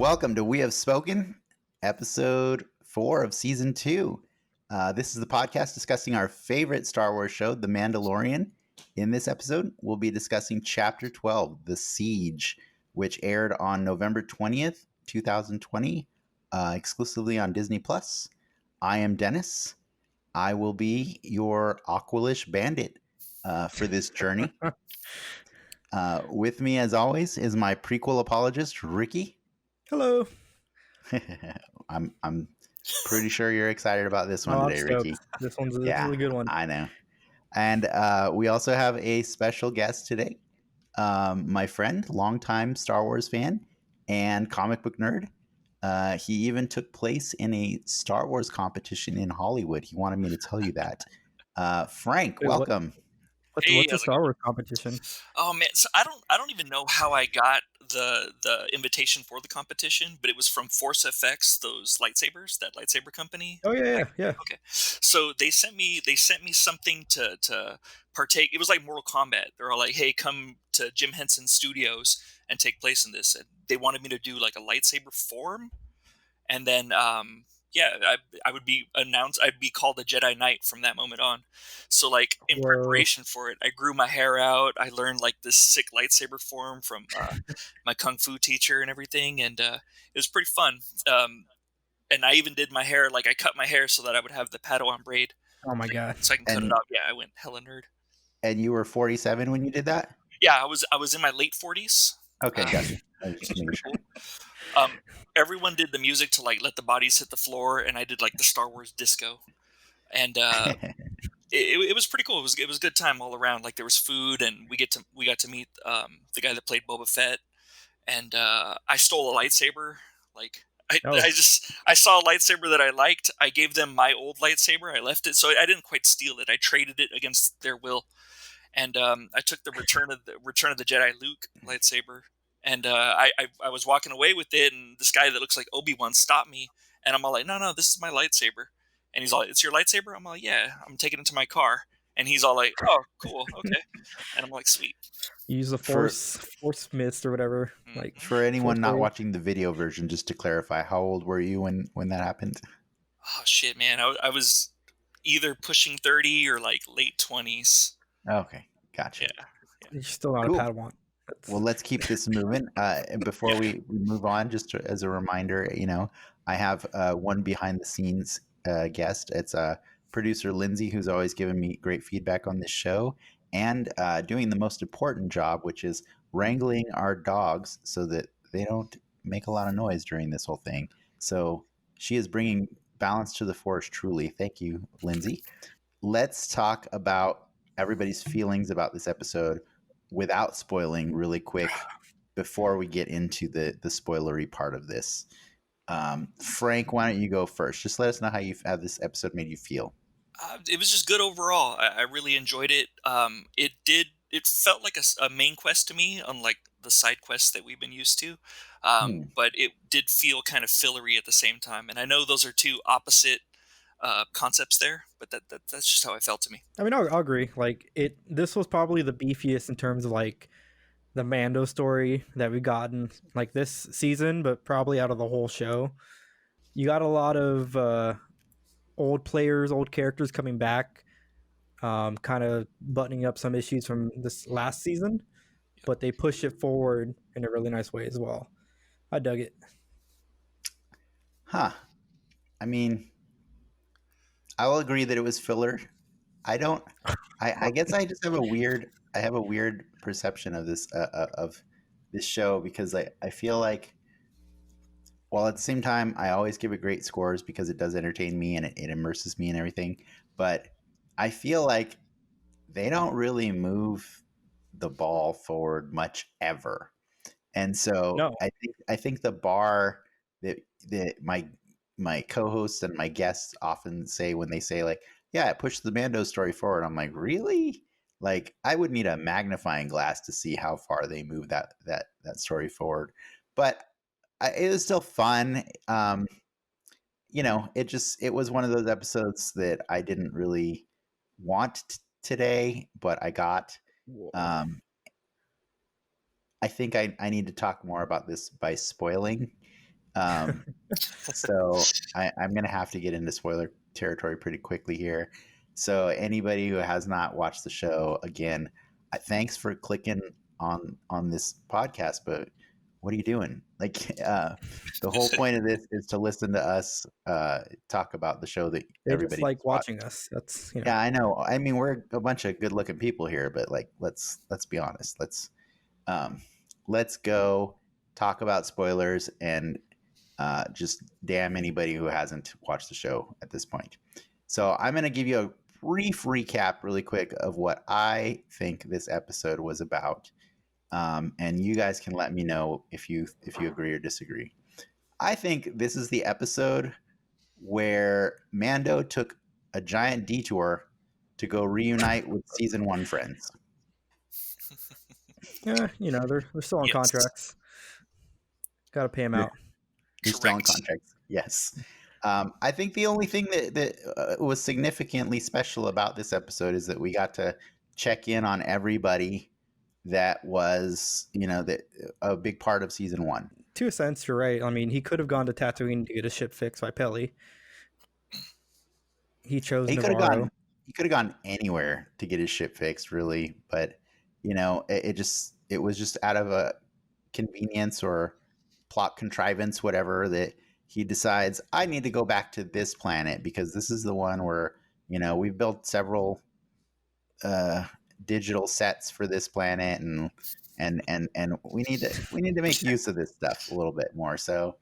Welcome to We Have Spoken, episode 4 of season 2. This is the podcast discussing our favorite Star Wars show, The Mandalorian. In this episode, we'll be discussing Chapter 12, The Siege, which aired on November 20th, 2020, exclusively on Disney+. I am Dennis. I will be your Aqualish bandit for this journey. With me, as always, is my prequel apologist, Ricky. Hello. I'm pretty sure you're excited about this one today, Ricky. This one's a good one. I know. And we also have a special guest today, my friend, longtime Star Wars fan and comic book nerd. He even took place in a Star Wars competition in Hollywood. He wanted me to tell you that. Frank, welcome. What's a Star Wars competition? Oh man, so I don't even know how I got the invitation for the competition, but it was from Force FX, those lightsabers, that lightsaber company. Oh yeah. Okay, so they sent me something to partake. It was like Mortal Kombat. They're all like, "Hey, come to Jim Henson Studios and take place in this." And they wanted me to do like a lightsaber form, and then I would be announced. I'd be called a Jedi Knight from that moment on. So like in preparation for it, I grew my hair out. I learned like this sick lightsaber form from my kung fu teacher and everything, and it was pretty fun. And I even did my hair, like I cut my hair so that I would have the Padawan braid. Oh my god! So I can cut it off. Yeah, I went hella nerd. And you were 47 when you did that? Yeah, I was in my late 40s. Okay, gotcha. Everyone did the music to like let the bodies hit the floor, and I did like the Star Wars disco, and it was pretty cool. It was a good time all around. Like there was food, and we got to meet the guy that played Boba Fett, and I stole a lightsaber. Like I saw a lightsaber that I liked. I gave them my old lightsaber. I left it, so I didn't quite steal it. I traded it against their will, and I took the Return of the Jedi Luke lightsaber. And I was walking away with it, and this guy that looks like Obi-Wan stopped me, and I'm all like, no, this is my lightsaber. And he's all like, it's your lightsaber? I'm like, yeah, I'm taking it to my car. And he's all like, oh, cool, okay. And I'm like, sweet. Use the force mist or whatever. Mm-hmm. Like for anyone not watching the video version, just to clarify, how old were you when that happened? Oh shit, man, I was either pushing 30 or like late 20s. Okay, gotcha. Yeah. You're still not a Padawan. Well, let's keep this moving. And before we move on, just as a reminder, I have one behind the scenes guest. It's producer Lindsay, who's always given me great feedback on this show and doing the most important job, which is wrangling our dogs so that they don't make a lot of noise during this whole thing. So she is bringing balance to the force, truly. Thank you, Lindsay. Let's talk about everybody's feelings about this episode without spoiling really quick before we get into the spoilery part of this. Frank, why don't you go first? Just let us know how this episode made you feel. It was just good overall. I really enjoyed it. It felt like a main quest to me, unlike the side quests that we've been used to. But it did feel kind of fillery at the same time. And I know those are two opposite concepts there, but that's just how it felt to me. I mean, I'll agree. Like this was probably the beefiest in terms of like the Mando story that we've gotten like this season, but probably out of the whole show. You got a lot of old players, old characters coming back, kind of buttoning up some issues from this last season, but they push it forward in a really nice way as well. I dug it. I mean, I will agree that it was filler. I guess I just have a weird perception of this show because I feel like, while at the same time I always give it great scores because it does entertain me and it immerses me and everything, but I feel like they don't really move the ball forward much ever. And so no. I think the bar that my co-hosts and my guests often say when they say like, yeah, it pushed the Mando story forward. I'm like, really? Like I would need a magnifying glass to see how far they move that story forward. But it was still fun. It was one of those episodes that I didn't really want today, but I got. I think I need to talk more about this by spoiling So I'm going to have to get into spoiler territory pretty quickly here. So anybody who has not watched the show, again, thanks for clicking on this podcast, but what are you doing? Like, the whole point of this is to listen to us talk about the show that They just everybody like watching us. That's Yeah, I know. I mean, we're a bunch of good-looking people here, but like, let's be honest. Um, let's go talk about spoilers and just damn anybody who hasn't watched the show at this point. So I'm going to give you a brief recap, really quick, of what I think this episode was about, and you guys can let me know if you agree or disagree. I think this is the episode where Mando took a giant detour to go reunite with season 1 friends. yeah, they're still on Yes. contracts. Got to pay them out. They're still on Correct. contracts. Yes. I think the only thing that was significantly special about this episode is that we got to check in on everybody that was, a big part of season 1. To a sense, you're right. I mean, he could have gone to Tatooine to get his ship fixed by Peli. He chose He could have Navarro. gone anywhere to get his ship fixed, really, but it was just out of a convenience or plot contrivance, whatever, that he decides, I need to go back to this planet because this is the one where we've built several digital sets for this planet, and we need to make use of this stuff a little bit more. So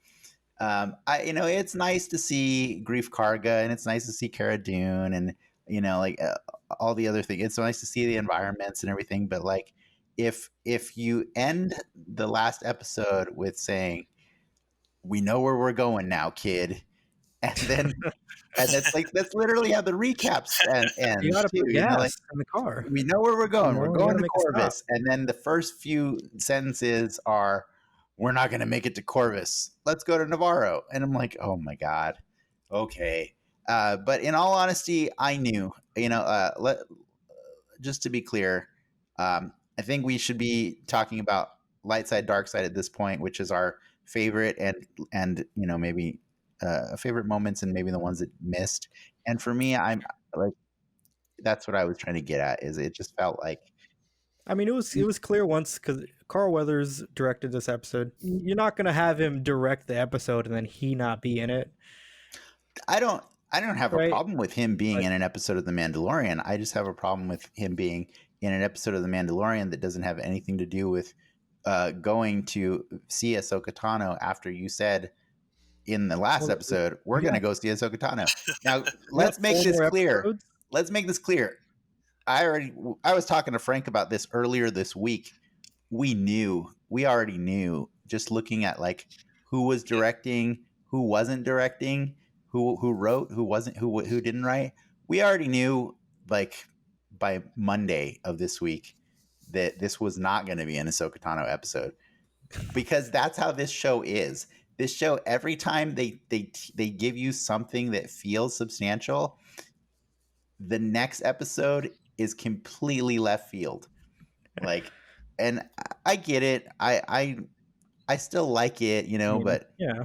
it's nice to see Grief Karga, and it's nice to see Cara Dune, and all the other things. It's nice to see the environments and everything, but like, if you end the last episode with saying, we know where we're going now, kid, and then that's literally how the recaps ends. You got to too, put gas in the car. We know where we're going. We're You going gotta to make a stop. Corvus, and then the first few sentences are, we're not going to make it to Corvus. Let's go to Navarro. And I'm like, oh my God. Okay. But in all honesty, I knew, just to be clear, I think we should be talking about light side, dark side at this point, which is our favorite and maybe favorite moments and maybe the ones that missed. And for me, I'm like, that's what I was trying to get at, is it just felt like, I mean, it was clear once, because Carl Weathers directed this episode. You're not going to have him direct the episode and then he not be in it. I don't have Right. a problem with him being in an episode of The Mandalorian. I just have a problem with him being in an episode of The Mandalorian that doesn't have anything to do with going to see Ahsoka Tano after you said in the last episode, we're going to go see Ahsoka Tano. Now, let's make this clear. Episodes. Let's make this clear. I was talking to Frank about this earlier this week. We already knew, just looking at like who was directing, who wasn't directing, who wrote, who didn't write. We already knew, like, by Monday of this week, that this was not going to be an Ahsoka Tano episode, because that's how this show is. This show, every time they give you something that feels substantial, the next episode is completely left field. Like, and I get it. I still like it, but yeah.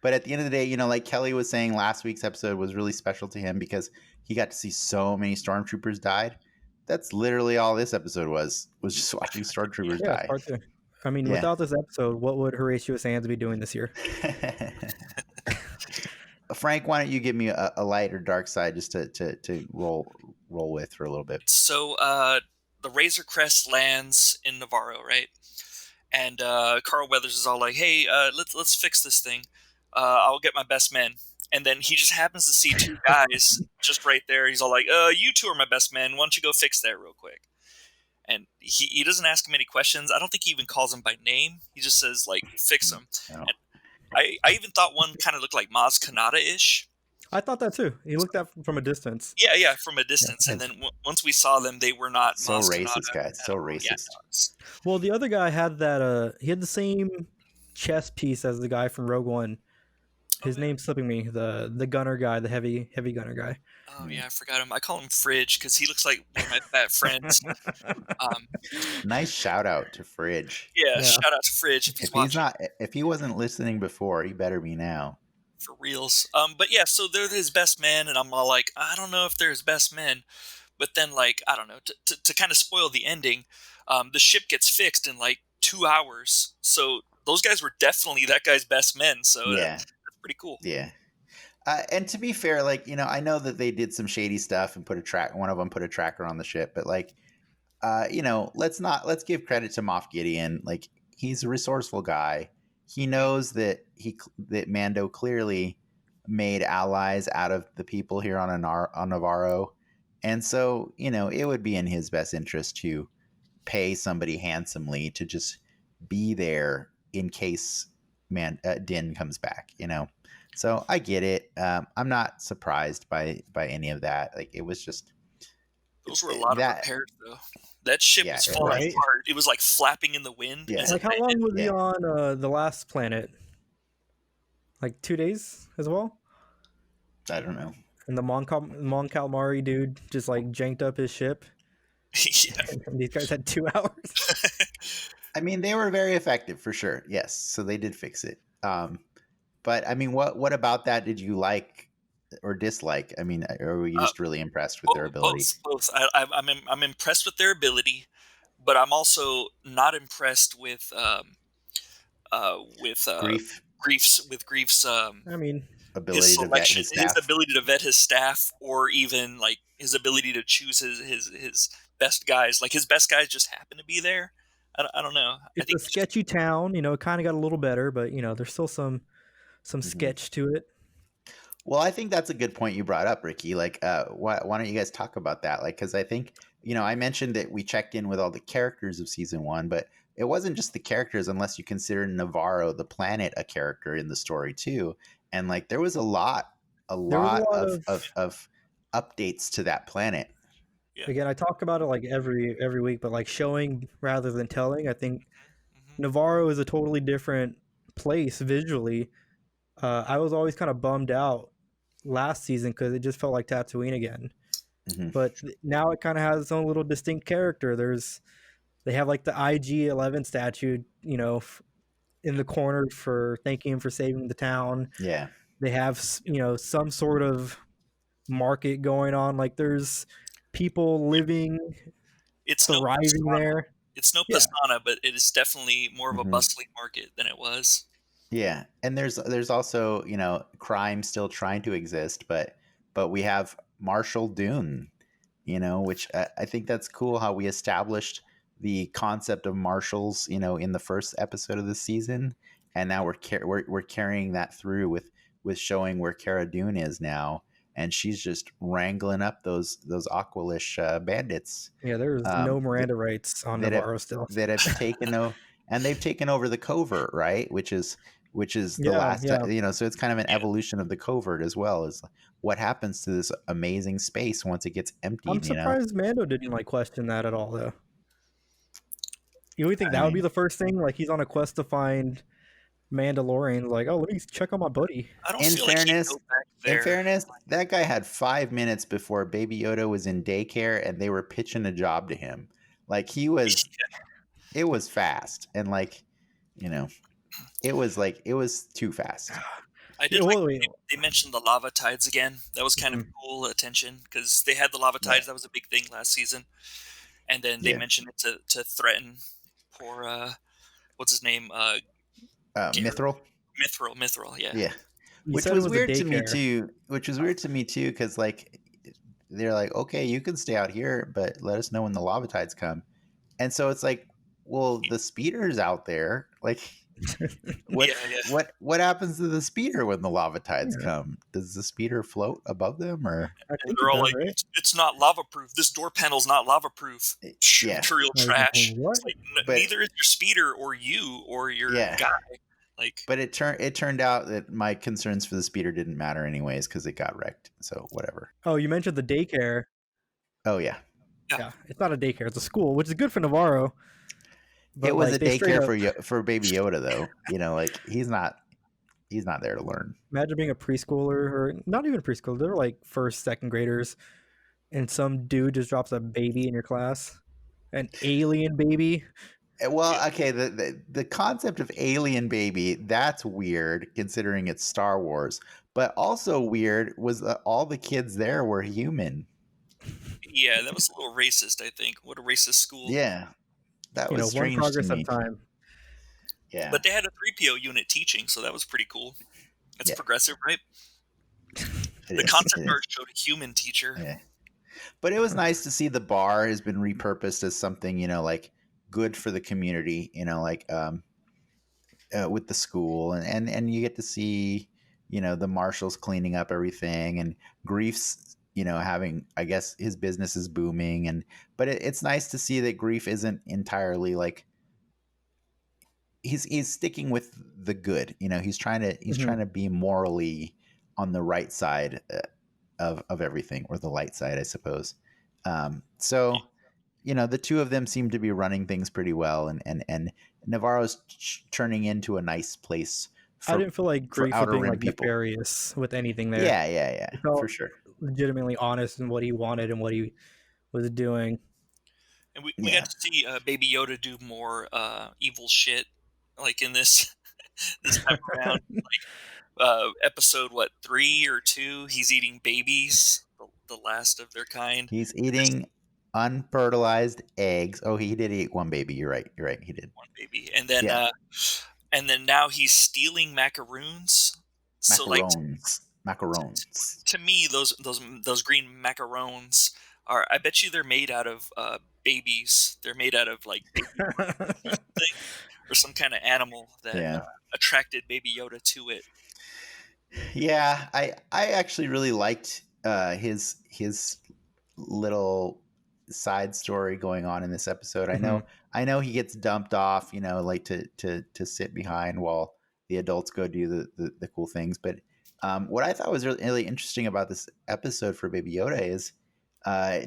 But at the end of the day, like Kelly was saying, last week's episode was really special to him because he got to see so many stormtroopers died. That's literally all this episode was just watching stormtroopers die. Part 2. I mean, without this episode, what would Horatio Sands be doing this year? Frank, why don't you give me a light or dark side just to roll with for a little bit? So the Razor Crest lands in Navarro, right? And Carl Weathers is all like, "Hey, let's fix this thing. I'll get my best men." And then he just happens to see two guys just right there. He's all like, "You two are my best men. Why don't you go fix that real quick?" And he doesn't ask him any questions. I don't think he even calls him by name. He just says, like, "Fix him." No. And I even thought one kind of looked like Maz Kanata-ish. I thought that too. He looked at from a distance. Yeah, from a distance. And then once we saw them, they were not so Maz racist, Kanata guys. So racist. Yeah, well, the other guy had that. He had the same chest piece as the guy from Rogue One. His name's slipping me. The gunner guy, the heavy gunner guy. Oh yeah, I forgot him. I call him Fridge because he looks like one of my fat friends. Um, Nice shout out to Fridge. yeah, Yeah. shout out to Fridge if he's watching. If he wasn't listening before, he better be now. For reals. But yeah, so they're his best men, and I'm all like, I don't know if they're his best men. But then, like, I don't know, to kind of spoil the ending, the ship gets fixed in like 2 hours. So those guys were definitely that guy's best men. So Yeah. that's pretty cool. Yeah. And to be fair, like, I know that they did some shady stuff and one of them put a tracker on the ship, but like, let's give credit to Moff Gideon. Like, he's a resourceful guy. He knows that Mando clearly made allies out of the people here on Navarro. And so, it would be in his best interest to pay somebody handsomely to just be there in case Din comes back, So I get it. I'm not surprised by any of that. Like, it was just Those were a lot of repairs, though. That ship was falling apart. It was like flapping in the wind. Yeah. Like, how long was he on the last planet? Like 2 days as well? I don't know. And the Mon Calamari dude just like janked up his ship. Yeah. And these guys had 2 hours. I mean, they were very effective for sure. Yes, so they did fix it. But I mean, what about that did you like or dislike? I mean, or were you just really impressed with their ability? Both. I'm impressed with their ability, but I'm also not impressed with Grief's I mean, ability to vet his staff. His ability to vet his staff, or even like his ability to choose his best guys. Like, his best guys just happen to be there. I don't know. It's a sketchy town. It kind of got a little better, but there's still some sketch to it. Well, I think that's a good point you brought up, Ricky. Like, why don't you guys talk about that? Like, because I think, I mentioned that we checked in with all the characters of season 1, but it wasn't just the characters unless you consider Navarro, the planet, a character in the story too. And like, there was a lot of updates to that planet. Yeah. Again, I talk about it like every week, but like showing rather than telling. I think Navarro is a totally different place visually. I was always kind of bummed out last season because it just felt like Tatooine again. Mm-hmm. But now it kind of has its own little distinct character. They have like the IG-11 statue, in the corner for thanking him for saving the town. Yeah. They have, some sort of market going on. Like, there's people living, thriving there. It's no Pisana, but it is definitely more of a bustling market than it was. Yeah, and there's also crime still trying to exist, but we have Marshall Dune, which I think that's cool how we established the concept of marshals, in the first episode of the season, and now we're carrying that through with showing where Cara Dune is now, and she's just wrangling up those Aqualish bandits. Yeah, there's no Miranda rights on Navarro still. That have taken and they've taken over the covert, right? Which is the last, so it's kind of an evolution of the covert as well, as what happens to this amazing space once it gets emptied. I'm surprised Mando didn't question that at all, though. You would think that would be the first thing? Like, he's on a quest to find Mandalorian. Like, oh, let me check on my buddy. In fairness, that guy had 5 minutes before Baby Yoda was in daycare, and they were pitching a job to him. Like, he was, it was fast, and like, it was too fast. I did they mentioned the lava tides again. That was kind of cool attention because they had the lava tides. That was a big thing last season, and then they mentioned it to threaten poor what's his name? Mithril. Mithril. Yeah. Yeah. Which was weird to me too. Because like, they're like, okay, you can stay out here, but let us know when the lava tides come. And so it's like, well, the speeder's out there. Like, what happens to the speeder when the lava tides come? Does the speeder float above them, or they're all like, right? It's not lava proof. This door panel's not lava proof. Material trash. Like, neither is your speeder or you or your guy. Like, but it turned out that my concerns for the speeder didn't matter anyways because it got wrecked. So whatever. Oh, you mentioned the daycare. Oh yeah. Yeah, it's not a daycare; it's a school, which is good for Navarro. But it was a daycare for Baby Yoda, though. Like, he's not He's not there to learn. Imagine being a preschooler, or not even a preschooler, they're like first, second graders, and some dude just drops a baby in your class, an alien baby. Well, okay, the concept of alien baby, that's weird considering it's Star Wars. But also weird was that all the kids there were human. Yeah, that was a little racist, I think. What a racist school. Yeah, that was One strange to progress at a me. time. Yeah, But they had a 3PO unit teaching, so that was pretty cool. That's Yeah. progressive, right? it The is. concept It art is. showed a human teacher. Yeah. But it was nice to see the bar has been repurposed as something, like good for the community, like with the school, and you get to see, the marshals cleaning up everything, and Grief's, having, I guess, his business is booming, but it's nice to see that Grief isn't entirely like he's sticking with the good. He's trying to be morally on the right side of everything, or the light side, I suppose. So the two of them seem to be running things pretty well, and Navarro's turning into a nice place I for didn't feel like for Grief was outer being rim like people. nefarious with anything there. Yeah, He for felt sure. legitimately honest in what he wanted and what he was doing. And we got Yeah, to see Baby Yoda do more evil shit, like in this this time around. Episode 3 or 2, he's eating babies, the last of their kind. he's And this eating unfertilized eggs. Oh, he did eat one baby. You're right. He did. one baby, Yeah, and then now he's stealing macaroons. So like macarons. to me, those green macarons are. I bet you they're made out of babies. They're made out of like baby thing or some kind of animal that Yeah. attracted Baby Yoda to it. Yeah, I actually really liked his little side story going on in this episode. I know he gets dumped off, like to sit behind while the adults go do the cool things. But what I thought was really, really interesting about this episode for Baby Yoda is, uh,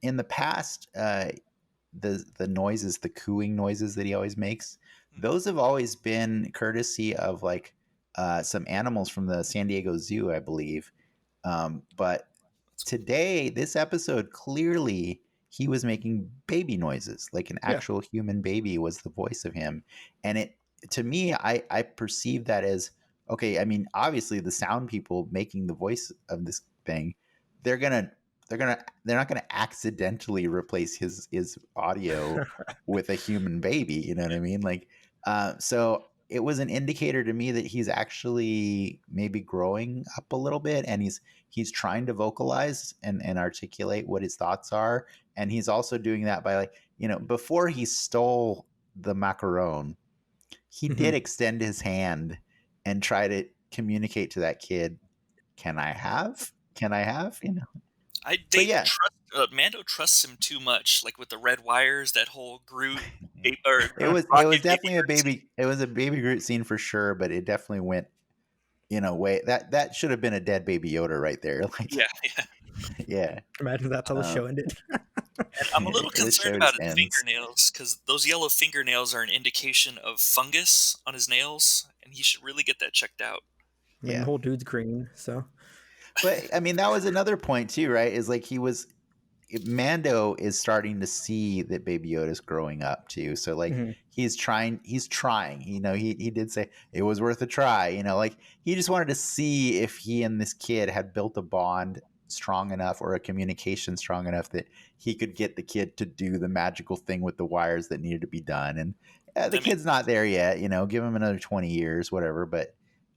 in the past, the noises, the cooing noises that he always makes, those have always been courtesy of like some animals from the San Diego Zoo, I believe. But today, this episode, clearly he was making baby noises, like an Yeah. actual human baby was the voice of him. And it, to me, I perceive that as, okay, I mean, obviously the sound people making the voice of this thing, they're gonna they're not gonna accidentally replace his audio with a human baby. You know what I mean? Like, so it was an indicator to me that he's actually maybe growing up a little bit, and he's trying to vocalize and articulate what his thoughts are. And he's also doing that by, like, before he stole the macaron, he did extend his hand and try to communicate to that kid, can I have? But yeah, Mando trusts him too much, like with the red wires, that whole Groot it was Rocket baby definitely a Groot scene. baby. It was a baby Groot scene for sure, but it definitely went way that should have been a dead Baby Yoda right there. Like, Yeah, yeah. yeah. Imagine that's how the show ended. And I'm a little The concerned show about just his ends. fingernails because those yellow fingernails are an indication of fungus on his nails, and he should really get that checked out. I mean, Yeah. the whole dude's green, so. But I mean, that was another point too, right? Is like Mando is starting to see that Baby Yoda's growing up too. So like he's trying. He did say it was worth a try. Like he just wanted to see if he and this kid had built a bond strong enough, or a communication strong enough, that he could get the kid to do the magical thing with the wires that needed to be done. And the kid's not there yet. Give him another 20 years, whatever. But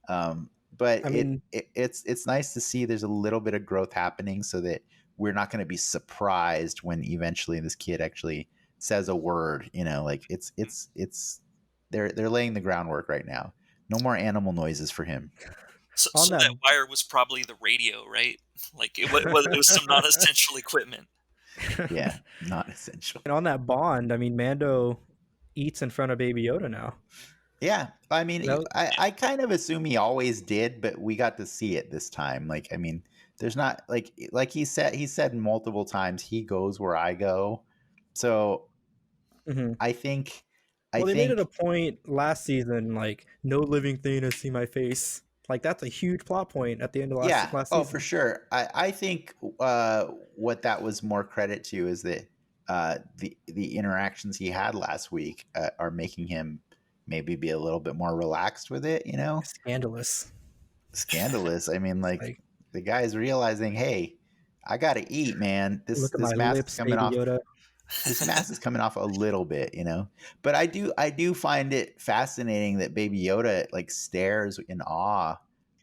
I mean, it's nice to see there's a little bit of growth happening, so that we're not going to be surprised when eventually this kid actually says a word. Like it's they're laying the groundwork right now. No more animal noises for him. So that- that wire was probably the radio, right? Like it was some non-essential equipment. Yeah, not essential. And on that bond, I mean, Mando eats in front of Baby Yoda now. Yeah, I mean, No. I kind of assume he always did, but we got to see it this time. Like, I mean, there's not like he said multiple times, he goes where I go. So I think Well, they made it a point last season, like, no living thing has seen my face. Like that's a huge plot point at the end of Yeah. last Oh, season. for sure. I think what that was more credit to is that the interactions he had last week are making him maybe be a little bit more relaxed with it. You know, Scandalous. scandalous. I mean, It's like like, the guy's realizing, hey, I got to eat, man. This look at my this mask is lips, coming Baby off. Yoda. This mask is coming off a little bit, you know. But I do find it fascinating that Baby Yoda like stares in awe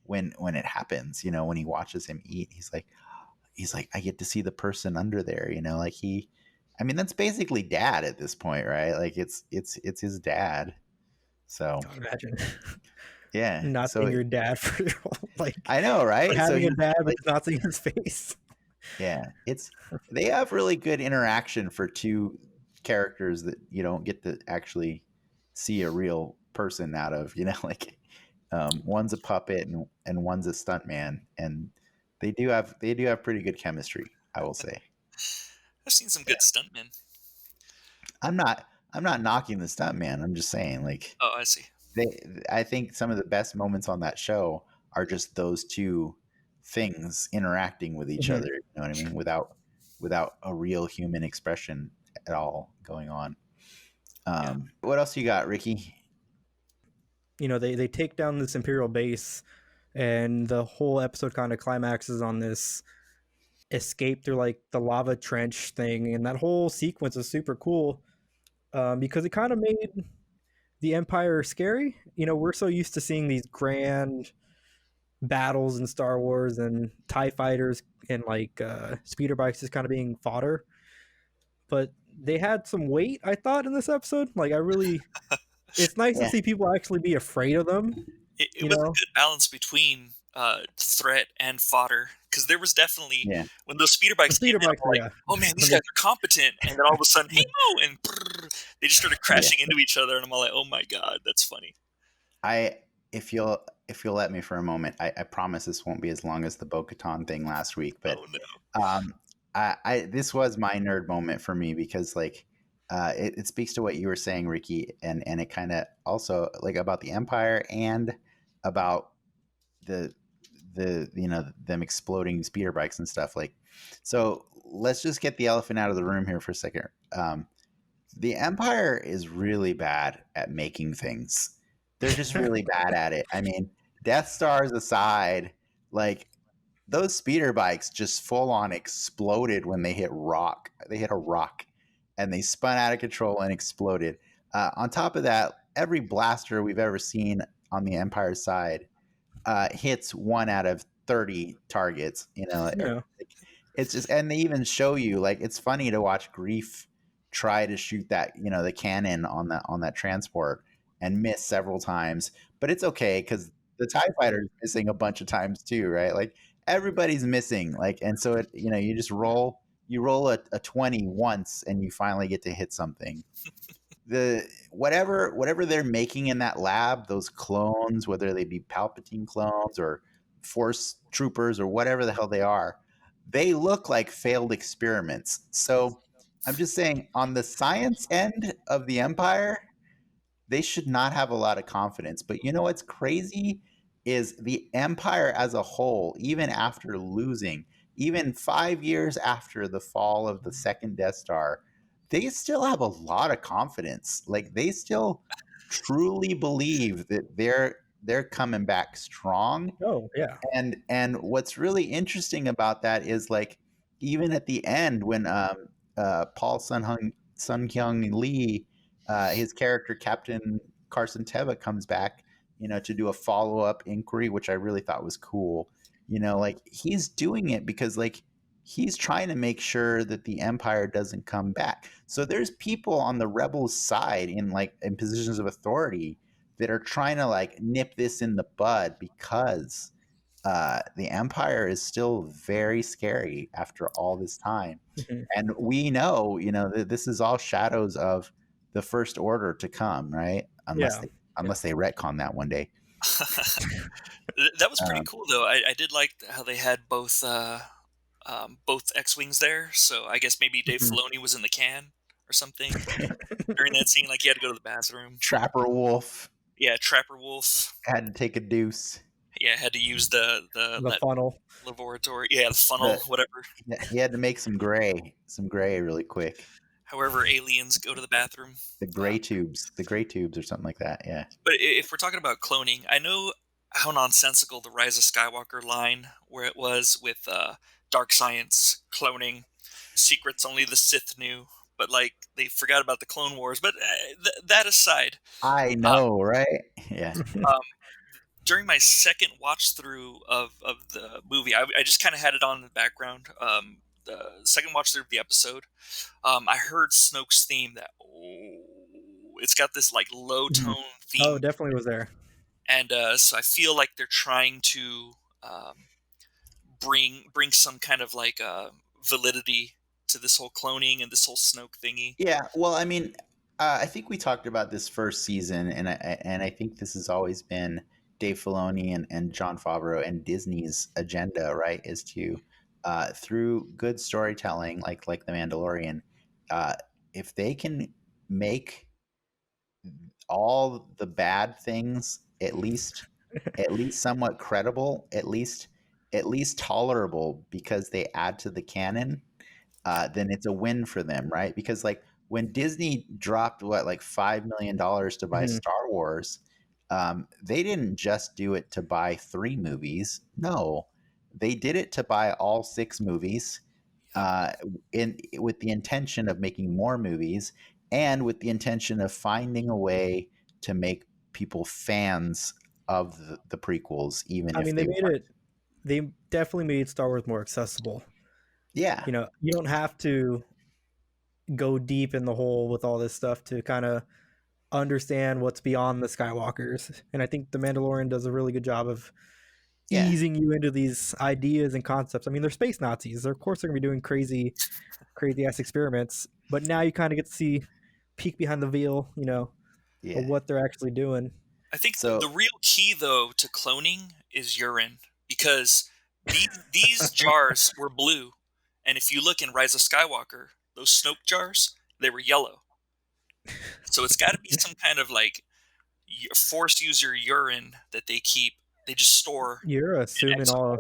when it happens. You know, when he watches him eat, he's like, I get to see the person under there. You know, like I mean, that's basically dad at this point, right? Like it's his dad. So God, imagine yeah, not so seeing your dad for like I know, or right? So having a he's dad but like, just not seeing his face. yeah, they have really good interaction for two characters that you don't get to actually see a real person out of. You know, like one's a puppet and one's a stuntman, and they do have pretty good chemistry. I will say. I've seen some Yeah, good stuntmen. I'm not knocking the stuntman. I'm just saying, like Oh, I see. they. I think some of the best moments on that show are just those two things interacting with each Mhm. other. You know what I mean? Without a real human expression at all going on. Yeah. What else you got, Ricky? You know, they take down this Imperial base, and the whole episode kind of climaxes on this escape through like the lava trench thing, and that whole sequence is super cool because it kind of made the Empire scary. You know, we're so used to seeing these grand battles in Star Wars and TIE fighters and like speeder bikes just kind of being fodder. But they had some weight, I thought, in this episode. Like, I really, it's nice to Yeah, see people actually be afraid of them, It you was a know? good balance between threat and fodder, because there was definitely, yeah, when those speeder The bikes came speeder in, I'm bikes, all like, yeah. oh man, these When guys they, are competent, and then all of a sudden, hey mo, and brrr, they just started yeah. crashing into each other, and I'm all like, oh my god, that's funny. I if you'll let me for a moment, I promise this won't be as long as the Bo-Katan thing last week, but Oh no. um, I this was my nerd moment for me because like it speaks to what you were saying, Ricky, and it kind of also like about the Empire and about the them exploding speeder bikes and stuff like. So let's just get the elephant out of the room here for a second. The Empire is really bad at making things. They're just really bad at it. I mean, Death Stars aside, like those speeder bikes just full on exploded when they hit rock. They hit a rock and they spun out of control and exploded. On top of that, every blaster we've ever seen on the Empire side hits 1 out of 30 targets. You know, yeah. it's just, and they even show you like it's funny to watch Grief try to shoot that the cannon on that transport and miss several times, but it's okay because the Tie Fighter is missing a bunch of times too, right? Like everybody's missing, like, and so you just roll a 20 once and you finally get to hit something. The whatever they're making in that lab, those clones, whether they be Palpatine clones or Force troopers or whatever the hell they look like failed experiments. So I'm just saying, on the science end of the Empire, they should not have a lot of confidence. But you know what's crazy is the Empire as a whole, even after losing, even 5 years after the fall of the second Death Star, they still have a lot of confidence. Like they still truly believe that they're coming back strong. Oh, yeah. And what's really interesting about that is like even at the end when Paul Sun Hyung Lee, his character Captain Carson Teva comes back, to do a follow up inquiry, which I really thought was cool. Like he's doing it because like he's trying to make sure that the Empire doesn't come back. So there's people on the rebels side in positions of authority that are trying to like nip this in the bud because the Empire is still very scary after all this time. Mhm. And we know, that this is all shadows of the First Order to come, right? Unless Yeah. they unless they retcon that one day. That was pretty Um, cool though. I did like how they had both X-wings there. So I guess maybe Dave Mhm. Filoni was in the can or something during that scene. Like he had to go to the bathroom. Trapper Wolf Yeah, Trapper Wolf. had to take a deuce. Yeah, had to use the The funnel. laboratory. Yeah, the funnel, The whatever. he had to make some gray really quick. However, aliens go to the bathroom. Um, The gray tubes or something like that. Yeah. but if we're talking about cloning, I know how nonsensical the Rise of Skywalker line, where it was with dark science cloning, secrets only the Sith knew. But like they forgot about the Clone Wars. But that aside, I um, know, right? Yeah. um, during my second watch through of the movie, I just kind of had it on in the background. The second watch through of the episode, I heard Snoke's theme. It's got this like low Mhm. tone Oh, theme, definitely was there. and so I feel like they're trying to bring some kind of like validity to this whole cloning and this whole Snoke thingy. Yeah, well, I mean, I think we talked about this first season, and I think this has always been Dave Filoni and John Favreau and Disney's agenda, right? Is to through good storytelling, like The Mandalorian, uh, if they can make all the bad things at least somewhat credible, at least tolerable because they add to the canon, then it's a win for them, right? Because like when Disney dropped what like $5 million to buy Mhm. Star Wars, they didn't just do it to buy 3 movies. No, they did it to buy all 6 movies, Yep. in with the intention of making more movies and with the intention of finding a way to make people fans of the prequels, even I if mean, they they made weren't. it. They definitely made Star Wars more accessible. Yeah, You don't have to go deep in the hole with all this stuff to kind of understand what's beyond the Skywalkers. And I think The Mandalorian does a really good job of yeah, easing you into these ideas and concepts. I mean, they're space Nazis. Of course, they're going to be doing crazy ass experiments. But now you kind of get to see peek behind the veil, of yeah. what they're actually doing. I think So the real key though to cloning is urine, because these jars were blue, and if you look in Rise of Skywalker, those Snoke jars, they were yellow. So it's got to be some kind of like force user urine that they keep. They just store You're in assuming exile. all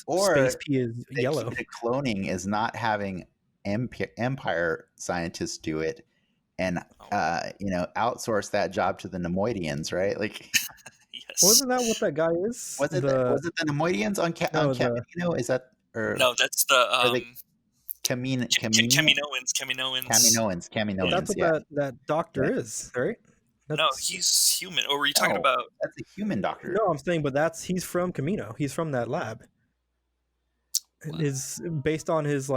or space or pee is the key yellow. to cloning is not having empire scientists do it and Oh, outsource that job to the Nemoidians, right? Like yes. Wasn't that what that guy is? was it the Nemoidians on on No, the Camino? Is that or No, that's the are they Camino Kaminoans. but Yeah. that's Caminoans? what Yeah, that doctor yeah. is, right? No, That's he's human. Or were you talking No, about? that's a human doctor. no, I'm saying, but he's from Camino. He's from that lab. What? Is based on his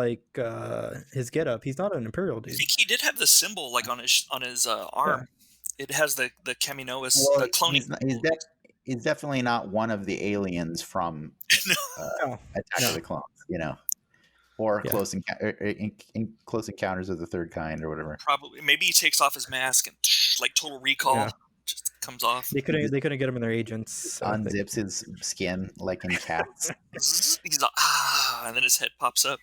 his getup. He's not an Imperial I dude. think he did have the symbol like on his Yeah. arm. It has the Kaminoas, Well, the cloning he's not, symbol. he's definitely not one of the aliens from No, No, Attack of no. the Clones, or Yeah. in Close Encounters of the Third Kind or whatever. probably. Maybe he takes off his mask and like Total Yeah. Recall just comes off. They He couldn't get him in their agents. just So unzips his skin like in Cats. Zzz, he's like and then his head pops up.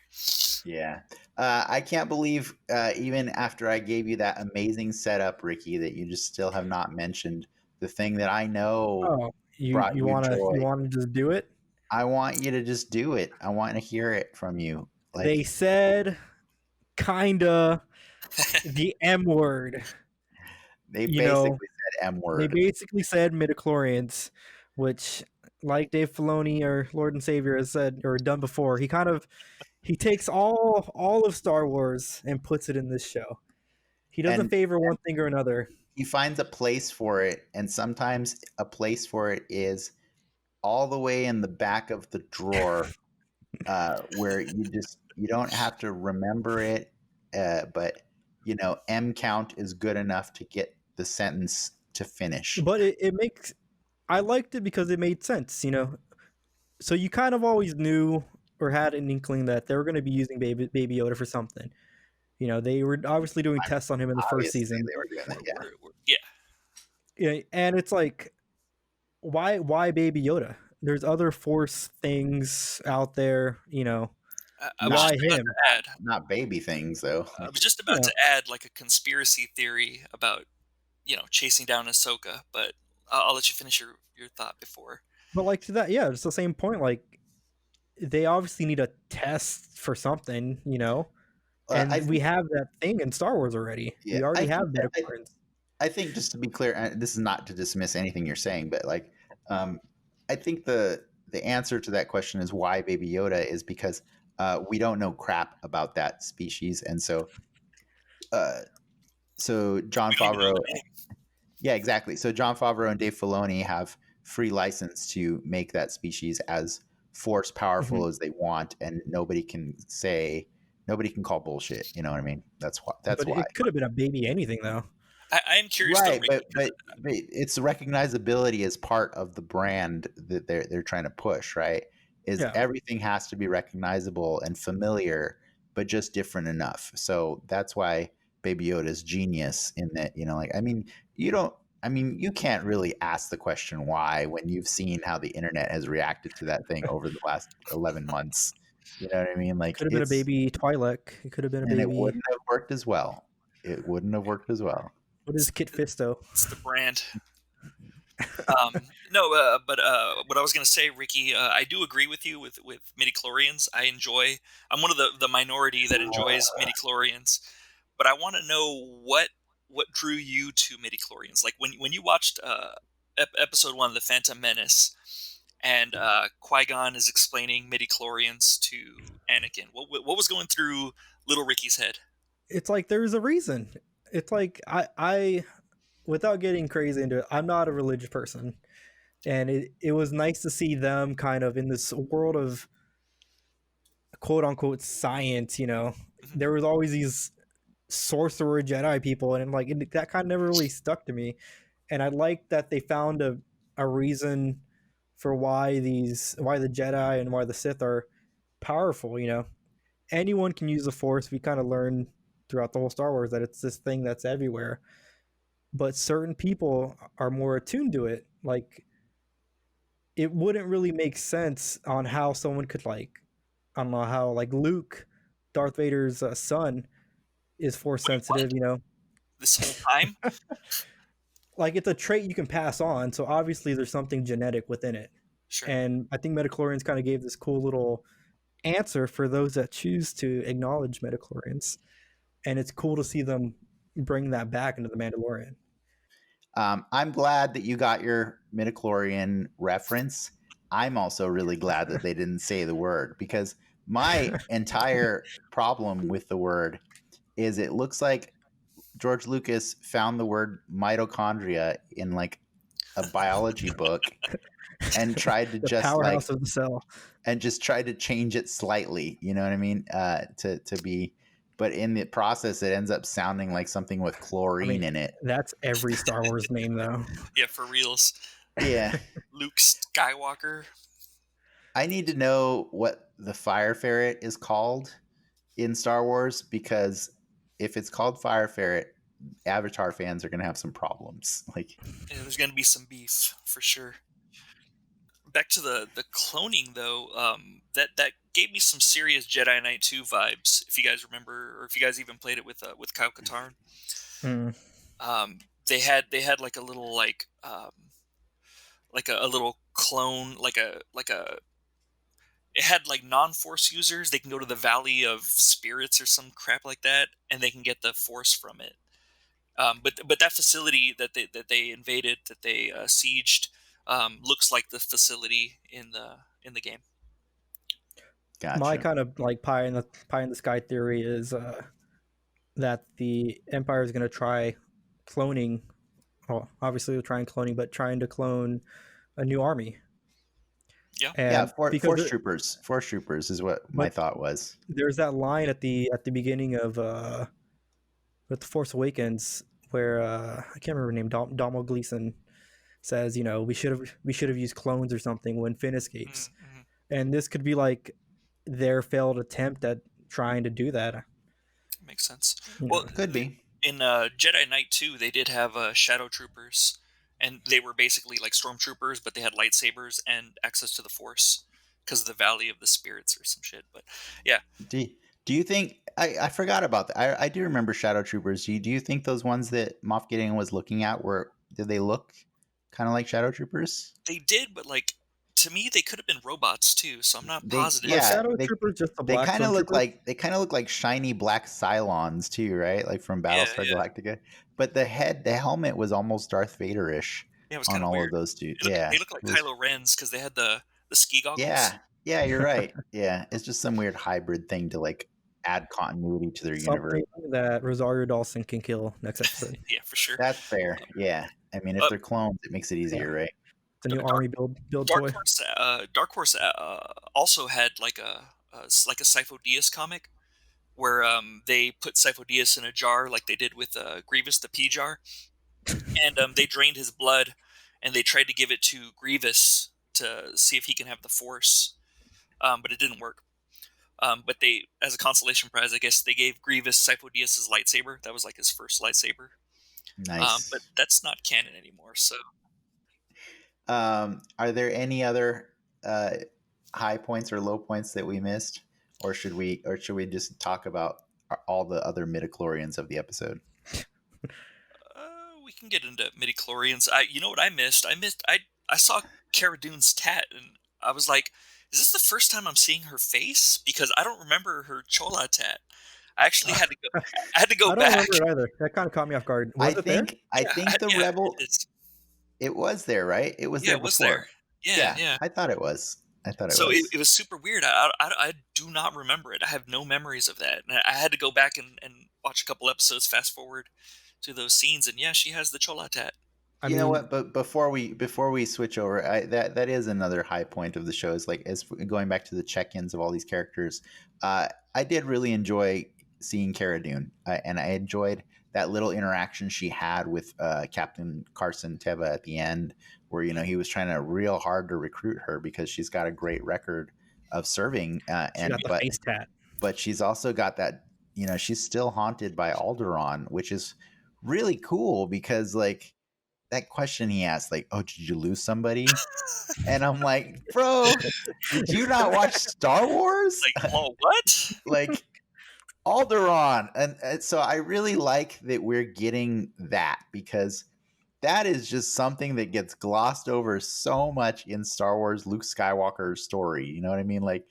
Yeah. I can't believe, even after I gave you that amazing setup, Ricky, that you just still have not mentioned the thing that I know oh, you brought you you wanna joy. you wanna just do it? I want you to just do it. I want to hear it from you. They Like, said kinda the M word. they You know, basically said M they word. basically said midichlorians, which, like Dave Filoni, or Lord and Savior, has said or done before, he takes all of Star Wars and puts it in this show. He doesn't And favor one thing or another. he finds a place for it. And sometimes a place for it is all the way in the back of the drawer, where you don't have to remember it, but M count is good enough to get the sentence to finish. But it makes I liked it because it made sense. So you kind of always knew or had an inkling that they were going to be using Baby Yoda for something. They were obviously doing tests on him in the first Obviously, season. they were doing that. Yeah, Yeah. Yeah, and it's like, why Baby Yoda? There's other Force things out there. I was not Why just about him? to add. not baby things though. I Like, was just about to add like a conspiracy theory about chasing down Ahsoka, but I'll let you finish your thought before. But like to that, yeah, it's the same point. Like they obviously need a test for something, you know. I And we think, have that thing in Star Wars already. yeah, We I already have think that midichlorians. I think just to be clear, this is not to dismiss anything you're saying, but like, um, I think the answer to that question is why Baby Yoda is because we don't know crap about that species, and uh, so John We don't even know Favreau, the name. yeah, exactly. So John Favreau and Dave Filoni have free license to make that species as force Mhm. powerful as they want, and nobody can call bullshit. You know what I mean? That's why. That's But why. it could have been a baby anything though. I am curious though, Right, Ricky, because but it's recognizability as part of the brand that they're trying to push, right? Is Yeah. everything has to be recognizable and familiar, but just different enough. So that's why Baby Yoda's genius in that, like you don't I mean, you can't really ask the question why when you've seen how the internet has reacted to that thing over the last 11 months. You know what I mean? It Like could have been a it's baby Twi'lek. It could have been a and it baby. wouldn't have worked as well. It wouldn't have worked as well. What is Kit Fisto? it's the brand. No, but what I was gonna say, Ricky, I do agree with you with midichlorians. I'm one of the minority that enjoys midichlorians, but I want to know what drew you to midichlorians. Like when you watched episode 1 of the Phantom Menace, and Qui Gon is explaining midichlorians to Anakin. What was going through little Ricky's head? It's like there's a reason. It's like I without getting crazy into it, I'm not a religious person. And it was nice to see them kind of in this world of quote unquote science, you know. Mhm. There was always these sorcerer Jedi people, and that kind of never really stuck to me. And I like that they found a reason for why the Jedi and why the Sith are powerful. You know, anyone can use the Force. We kind of learn throughout the whole Star Wars that it's this thing that's everywhere. But certain people are more attuned to it. Like it wouldn't really make sense on how someone could I don't know how like Luke, Darth Vader's son, is force Wait, what? sensitive. You know, This whole time? like it's a trait you can pass on. So obviously there's something genetic within it. Sure. And I think metachlorians kind of gave this cool little answer for those that choose to acknowledge metachlorians. And it's cool to see them bring that back into the Mandalorian. I'm glad that you got your midichlorian reference. I'm also really glad that they didn't say the word because my entire problem with the word is it looks like George Lucas found the word mitochondria in like a biology book and tried to The just powerhouse of the cell. tried to change it slightly. You know what I mean? To be, but in the process, it ends up sounding like something with I mean, chlorine in it. that's every Star Wars name though. Yeah, for reals. Yeah. Luke Skywalker. I need to know what the fire ferret is called in Star Wars because if it's called fire ferret, Avatar fans are going to have some problems. Like, Yeah, there's gonna be some beef for sure. Back to the cloning though, that gave me some serious Jedi Knight 2 vibes. If you guys remember, or if you guys even played it with Kyle Katarn, Mm. they had like a little like a little clone, like a it had like non-force users. They can go to the Valley of Spirits or some crap like that, and they can get the force from it. But that facility that they invaded, that they sieged, looks like the facility in the game. My gotcha. kind of like pie in the sky theory is that the Empire is going to try cloning. Well, obviously they're trying cloning, but trying to clone a new army. Yeah. Yeah, And because Force troopers is what my but thought was. there's that line at the beginning of with the Force Awakens where I can't remember her name. Donald Gleason says, you know, we should have used clones or something when Finn escapes, Mm-hmm. and this could be like their failed attempt at trying to do that. Makes sense. You Well, know, Could be. in Jedi Knight 2, they did have shadow troopers, and they were basically like stormtroopers, but they had lightsabers and access to the Force because of the Valley of the Spirits or some shit. But yeah, Do, do you think I forgot about that? I do remember shadow troopers. Do you think those ones that Moff Gideon was looking at did they look kind of like shadow troopers? they did, but like to me they could have been robots too, so I'm not They positive. Are yeah, Shadow Troopers just the they black kind of look stormtroopers? like shiny black Cylons too, right? Like from Yeah, Battlestar yeah, Galactica. But the helmet was almost Darth Vader-ish yeah. It was on kind of all of weird. those two. They look, Yeah, they look like it was. Kylo Ren's because they had the ski goggles. Yeah, yeah, you're right. Yeah, it's just some weird hybrid thing to like add continuity to their universe. Something that Rosario Dawson can kill next episode. Yeah, for sure. That's fair. Yeah, I mean, if Uh, they're clones, it makes it easier, right? It's a new Dark, army build toy. Dark Horse also had like a Sifo-Dyas comic where they put Sifo-Dyas in a jar like they did with Grievous the Pea jar, and they drained his blood, and they tried to give it to Grievous to see if he can have the Force, but it didn't work. But they, as a consolation prize, I guess they gave Grievous Sifo-Dyas' lightsaber. That was like his first lightsaber. Nice. But that's not canon anymore. So Are there any other high points or low points that we missed, or should we just talk about all the other midichlorians of the episode? we can get into midichlorians. You know what I missed? I saw Cara Dune's tat, and I was like, is this the first time I'm seeing her face? Because I don't remember her chola tat. I actually had to go. I had to go I don't back. remember it either. That kind of caught me off guard. Was it there? I think the Rebel. It's, It was there, right? It was yeah, there it was before. there. Yeah, yeah. I thought it was. So it was super weird. I do not remember it. I have no memories of that. And I had to go back and watch a couple episodes, fast forward to those scenes, and yeah, she has the chola tat. You know what? But before we switch over, that is another high point of the show. Is like, as going back to the check-ins of all these characters, I did really enjoy seeing Cara Dune, and I enjoyed that little interaction she had with Captain Carson Teva at the end, where he was trying to real hard to recruit her because she's got a great record of serving, She got the face tat. But she's also got that, she's still haunted by Alderaan, which is really cool because like that question he asked, like, oh, did you lose somebody? And I'm like, bro, did you not watch Star Wars? Like, oh, what? Like Alderaan. And so I really like that we're getting that, because that is just something that gets glossed over so much in Star Wars Luke Skywalker's story. You know what I mean? Like,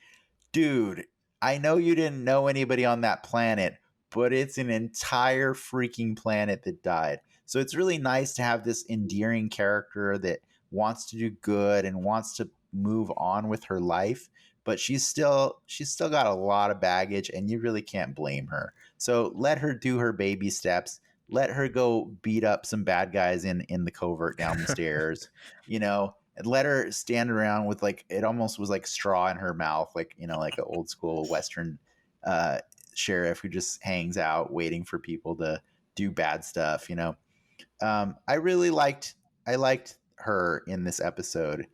dude, I know you didn't know anybody on that planet, but it's an entire freaking planet that died. So it's really nice to have this endearing character that wants to do good and wants to move on with her life, but she's still got a lot of baggage, and you really can't blame her. So let her do her baby steps. Let her go beat up some bad guys in the covert down the stairs, and let her stand around with, like, it almost was like straw in her mouth, like, like an old school Western sheriff who just hangs out waiting for people to do bad stuff. I liked her in this episode.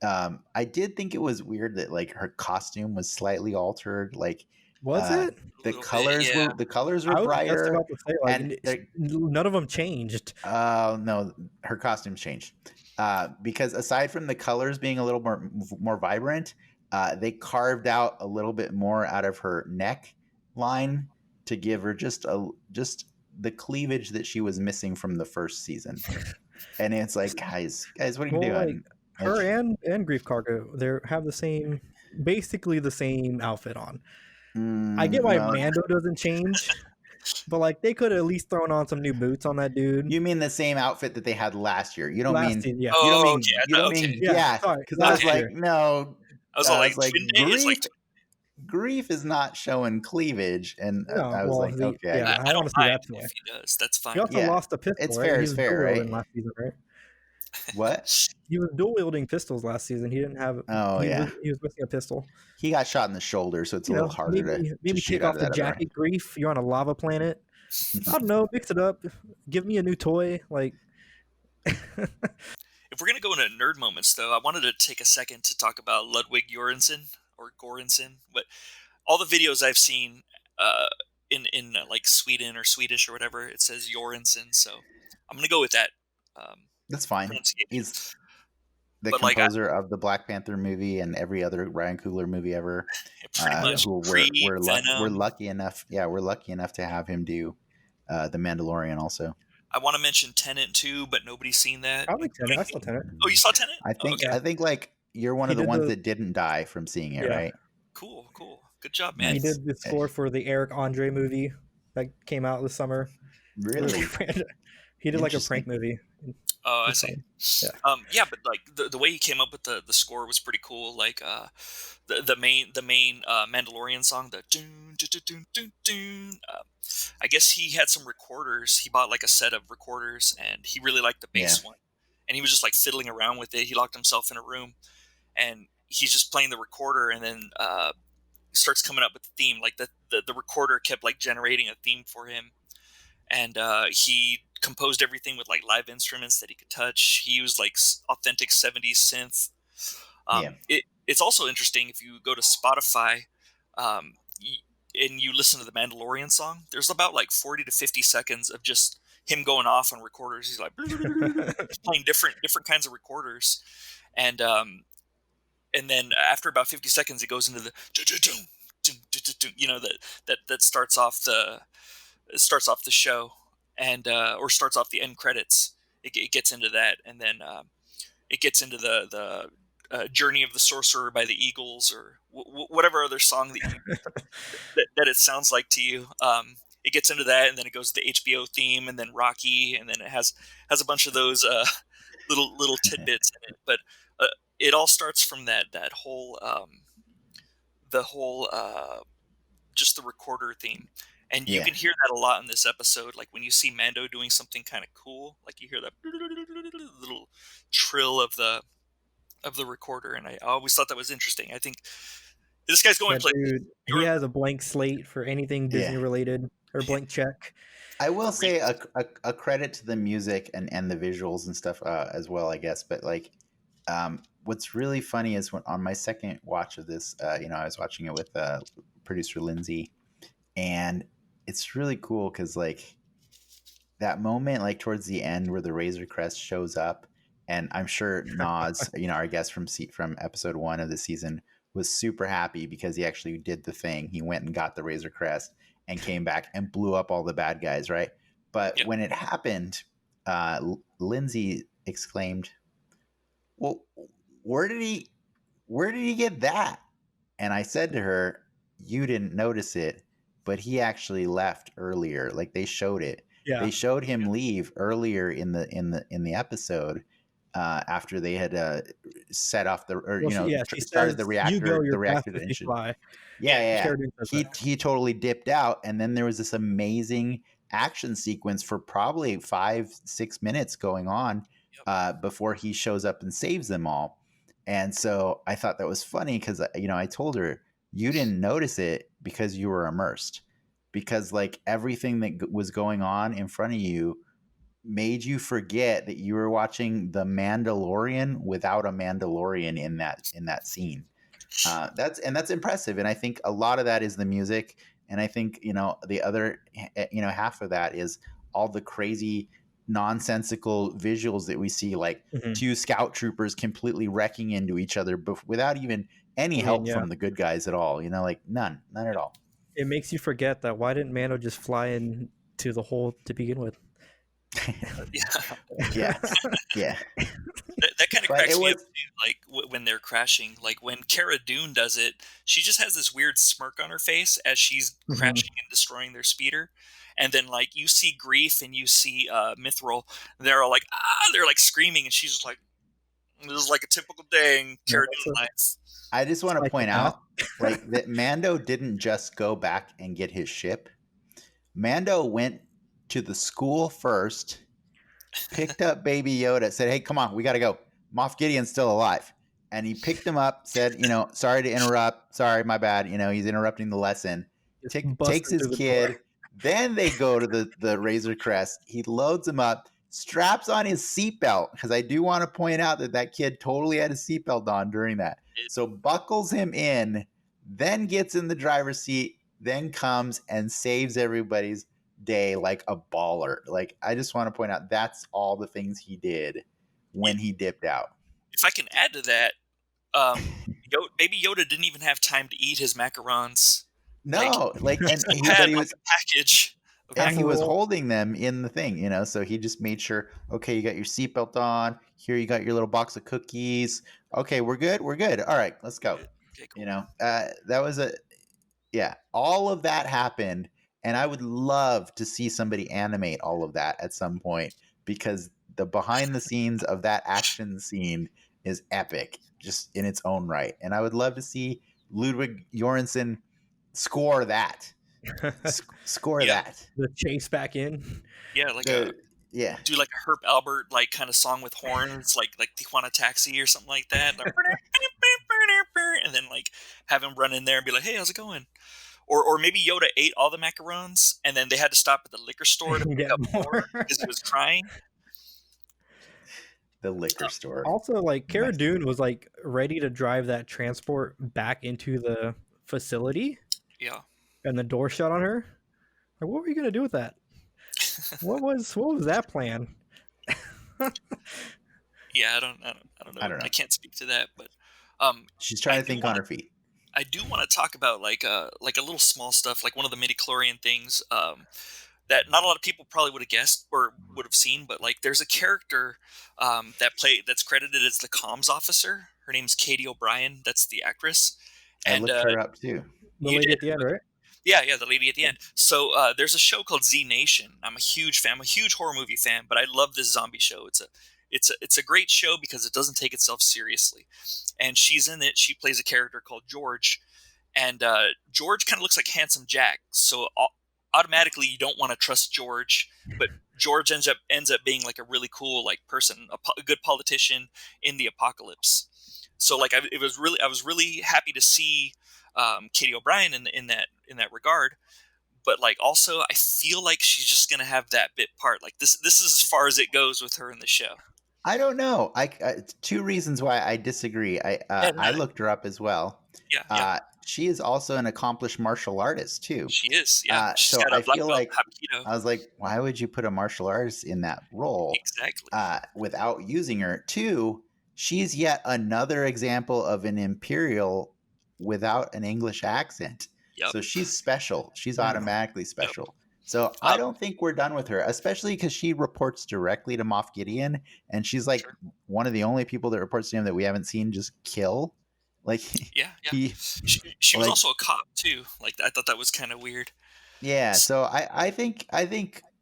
I did think it was weird that like her costume was slightly altered. Like, was it? The colors were I was brighter. just about to say, like, and none of them changed. No, her costumes changed. Because aside from the colors being a little more vibrant, they carved out a little bit more out of her neck line to give her just the cleavage that she was missing from the first season. And it's like, guys, what are you doing? Like, her and Grief Cargo, they have basically the same outfit on. I get why Mando doesn't change, but like they could have at least thrown on some new boots on that dude. You mean the same outfit that they had last year? You don't mean? Season, yeah. You don't mean? Okay, You don't mean? Yeah. Because I was like, no. I was like, Grief is not showing cleavage, and No, I was like, okay. Yeah, I want to see that if he does. That's fine. He also lost a pistol. It's right? fair. It's fair, right? Last season, right? What? He was dual wielding pistols last season. He didn't have. Oh, he was missing a pistol. He got shot in the shoulder, so it's a little harder to maybe shoot take out off the jacket. Grief. You're on a lava planet. I don't know. Mix it up. Give me a new toy. Like. If we're gonna go into nerd moments, though, I wanted to take a second to talk about Ludwig Göransson or Göransson. But all the videos I've seen in like Sweden or Swedish or whatever, it says Göransson. So I'm gonna go with that. That's fine. He's the composer of the Black Panther movie and every other Ryan Coogler movie ever. Pretty much. We're lucky enough. Yeah, we're lucky enough to have him do The Mandalorian also. I want to mention Tenet too, but nobody's seen that. I like Tenet. I saw Tenet. Oh, you saw Tenet? I think like you're one He of the did ones the that didn't die from seeing it, yeah. right? Cool. Good job, man. He Nice. did the score for the Eric Andre movie that came out this summer. Really Really random. He did like a prank interesting. movie. Oh, I It's see. fun. Yeah. Yeah, but like the way he came up with the score was pretty cool. Like the main Mandalorian song, the dun, dun, dun, dun, dun, dun, I guess he had some recorders. He bought like a set of recorders, and he really liked the Yeah. bass one. And he was just like fiddling around with it. He locked himself in a room, and he's just playing the recorder, and then starts coming up with the theme. Like the recorder kept like generating a theme for him, and he composed everything with like live instruments that he could touch. He used like authentic 70s synth. Yeah. It's also interesting if you go to Spotify and you listen to the Mandalorian song. There's about like 40 to 50 seconds of just him going off on recorders. He's like he's playing different kinds of recorders, and then after about 50 seconds, it goes into the that starts off the show, and or starts off the end credits. It gets into that, and then it gets into the Journey of the Sorcerer by the Eagles, or whatever other song that it sounds like to you. It gets into that, and then it goes to the HBO theme, and then Rocky, and then it has a bunch of those little tidbits in it. But it all starts from that whole the whole just the recorder theme. And you Yeah. can hear that a lot in this episode. Like when you see Mando doing something kind of cool, like you hear that little trill of the recorder, and I always thought that was interesting. I think this guy's going That places. dude, he has a blank slate for anything Disney Yeah. related, or blank check. I will say a credit to the music and the visuals and stuff as well, I guess. But like, what's really funny is when on my second watch of this, I was watching it with producer Lindsay, and it's really cool because like that moment, like towards the end where the Razor Crest shows up, and I'm sure Nas, our guest from episode 1 of the season, was super happy because he actually did the thing. He went and got the Razor Crest and came back and blew up all the bad guys, right? But Yep. when it happened, Lindsay exclaimed, "Well, where did he get that?" And I said to her, "You didn't notice it, but he actually left earlier. Like they showed it. Yeah. They showed him leave earlier in the episode after they had set off the She started says, the "You go reactor your path to if you engine." fly." Yeah, yeah, yeah. Carradine says that. He totally dipped out, and then there was this amazing action sequence for probably 5-6 minutes going on before he shows up and saves them all. And so I thought that was funny because I told her, you didn't notice it because you were immersed, because like everything that was going on in front of you made you forget that you were watching the Mandalorian without a Mandalorian in that scene. That's impressive, and I think a lot of that is the music, and I think the other half of that is all the crazy nonsensical visuals that we see, like Mhm. two scout troopers completely wrecking into each other without even any help Yeah. from the good guys at all. Like none at all. It makes you forget that why didn't Mando just fly into the hole to begin with? Yeah, yeah. That kind of But cracks it me was up too, like when they're crashing. Like when Cara Dune does it, she just has this weird smirk on her face as she's Mhm. crashing and destroying their speeder. And then like you see Grief and you see Mithril, they're all like they're like screaming, and she's just like, "This is like a typical day in Yeah, Cara that's Dune life." I just want to point psychopath. out like that Mando didn't just go back and get his ship. Mando went to the school first, picked up Baby Yoda, said, "Hey, come on, we got to go. Moff Gideon's still alive." And he picked him up, said, "Sorry to interrupt. Sorry, my bad. He's interrupting the lesson." Just Takes busting his through the door. kid. Then they go to the Razor Crest. He loads him up, straps on his seatbelt, because I do want to point out that kid totally had his seatbelt on during that. So buckles him in, then gets in the driver's seat, then comes and saves everybody's day like a baller. Like, I just want to point out that's all the things he did when he dipped out. If I can add to that, Baby Yoda didn't even have time to eat his macarons. No, like, He and still but had he like was a package of and he was Casserole. holding them in the thing, so he just made sure, okay, you got your seatbelt on, here you got your little box of cookies, Okay, we're good. We're good. All right, let's go. Good. Okay, cool. You know, that was all of that happened, and I would love to see somebody animate all of that at some point, because the behind the scenes of that action scene is epic just in its own right, and I would love to see Ludwig Göransson score that. Score Yeah. that. The chase back in. Yeah, like The yeah. do like a Herb Albert like kind of song with horns, like Tijuana Taxi or something like that. And then like have him run in there and be like, "Hey, how's it going?" Or maybe Yoda ate all the macarons and then they had to stop at the liquor store to pick Get up more more. because he was crying. The liquor store. Also, like Cara Nice. Dune was like ready to drive that transport back into the facility, Yeah. and the door shut on her. Like, what were you gonna do with that? What was that plan? Yeah, I don't know. I don't know. I can't speak to that, but She's trying I to do think want on to her feet. I do want to talk about like a little small stuff, like one of the midichlorian things that not a lot of people probably would have guessed or would have seen, but like there's a character that's credited as the comms officer. Her name's Katie O'Brien. That's the actress, I and looked her up too. The you lady did. at the end, right? Yeah, the lady at the end. So there's a show called Z Nation. I'm a huge fan. I'm a huge horror movie fan, but I love this zombie show. It's a great show because it doesn't take itself seriously. And she's in it. She plays a character called George, and George kind of looks like Handsome Jack. So automatically you don't want to trust George, but George ends up being like a really cool like person, a good politician in the apocalypse. So like I was really happy to see Katie O'Brien in that regard. But like also, I feel like she's just gonna have that bit part. Like this is as far as it goes with her in the show. I don't know. Two reasons why I disagree. And I looked her up as well. yeah, She is also an accomplished martial artist too. she is. Yeah, she's So got a I black feel belt like in Hapkido. I was like, why would you put a martial artist in that role Exactly. without using her? Two, she's yet another example of an Imperial without an English accent. Yep. So she's special. She's automatically special. So Um, I don't think we're done with her, especially because she reports directly to Moff Gideon, and she's like Sure. one of the only people that reports to him that we haven't seen just kill. Like Yeah. he, She was like also a cop too. Like I thought that was kind of weird. yeah. So I think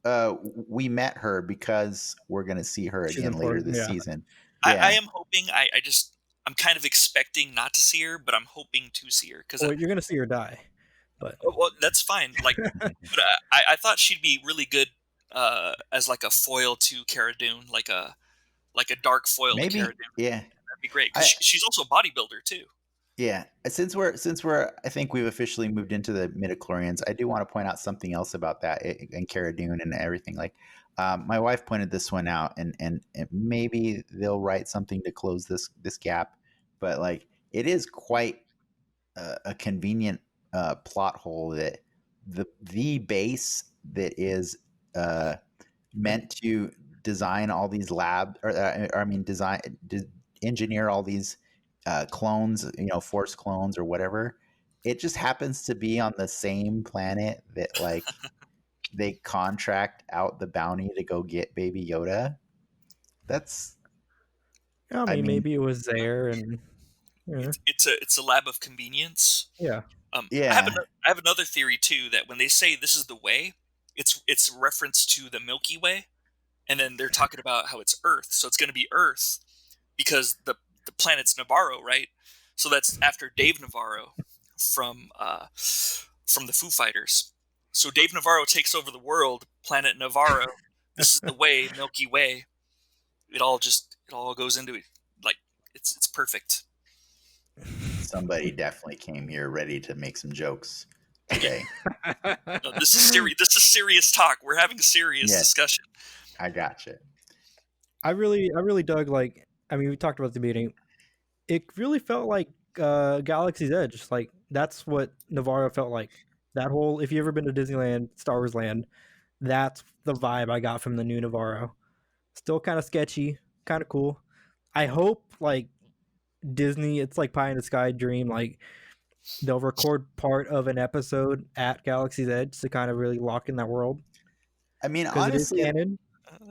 we met her because we're gonna see her She's again later important. this Yeah. season. I Yeah, am hoping. I'm kind of expecting not to see her, but I'm hoping to see her because Well, you're gonna see her die, but well, that's fine. Like, but I thought she'd be really good as like a foil to Cara Dune, like a dark foil to Cara maybe. Dune. Yeah, That'd be great because I she's also a bodybuilder too. yeah. Since we're I think we've officially moved into the midichlorians. I do want to point out something else about that and Cara Dune and everything. Like, my wife pointed this one out, and maybe they'll write something to close this gap. But like, it is quite a convenient plot hole that the base that is meant to design all these or I mean engineer all these clones, force clones or whatever. It just happens to be on the same planet that like they contract out the bounty to go get Baby Yoda. That's I I mean, mean, maybe it was there, and yeah. It's a lab of convenience. Yeah. I yeah. have another theory too that when they say this is the way, it's a reference to the Milky Way, and then they're talking about how it's Earth, so it's going to be Earth because the planet's Navarro, right? So that's after Dave Navarro from the Foo Fighters. So Dave Navarro takes over the world, planet Navarro. This is the way, Milky Way. It all goes into it. Like it's perfect. Somebody definitely came here ready to make some jokes today. No, this is serious. This is serious talk. We're having a serious Yes. discussion. I gotcha. I really dug, like, I mean, we talked about the meeting. It really felt like Galaxy's Edge. Like, that's what Navarro felt like. That whole, if you ever been to Disneyland, Star Wars Land, that's the vibe I got from the new Navarro. Still kind of sketchy, kind of cool. I hope, like, Disney, it's like pie in the sky dream, like, they'll record part of an episode at Galaxy's Edge to kind of really lock in that world. I mean, Because it is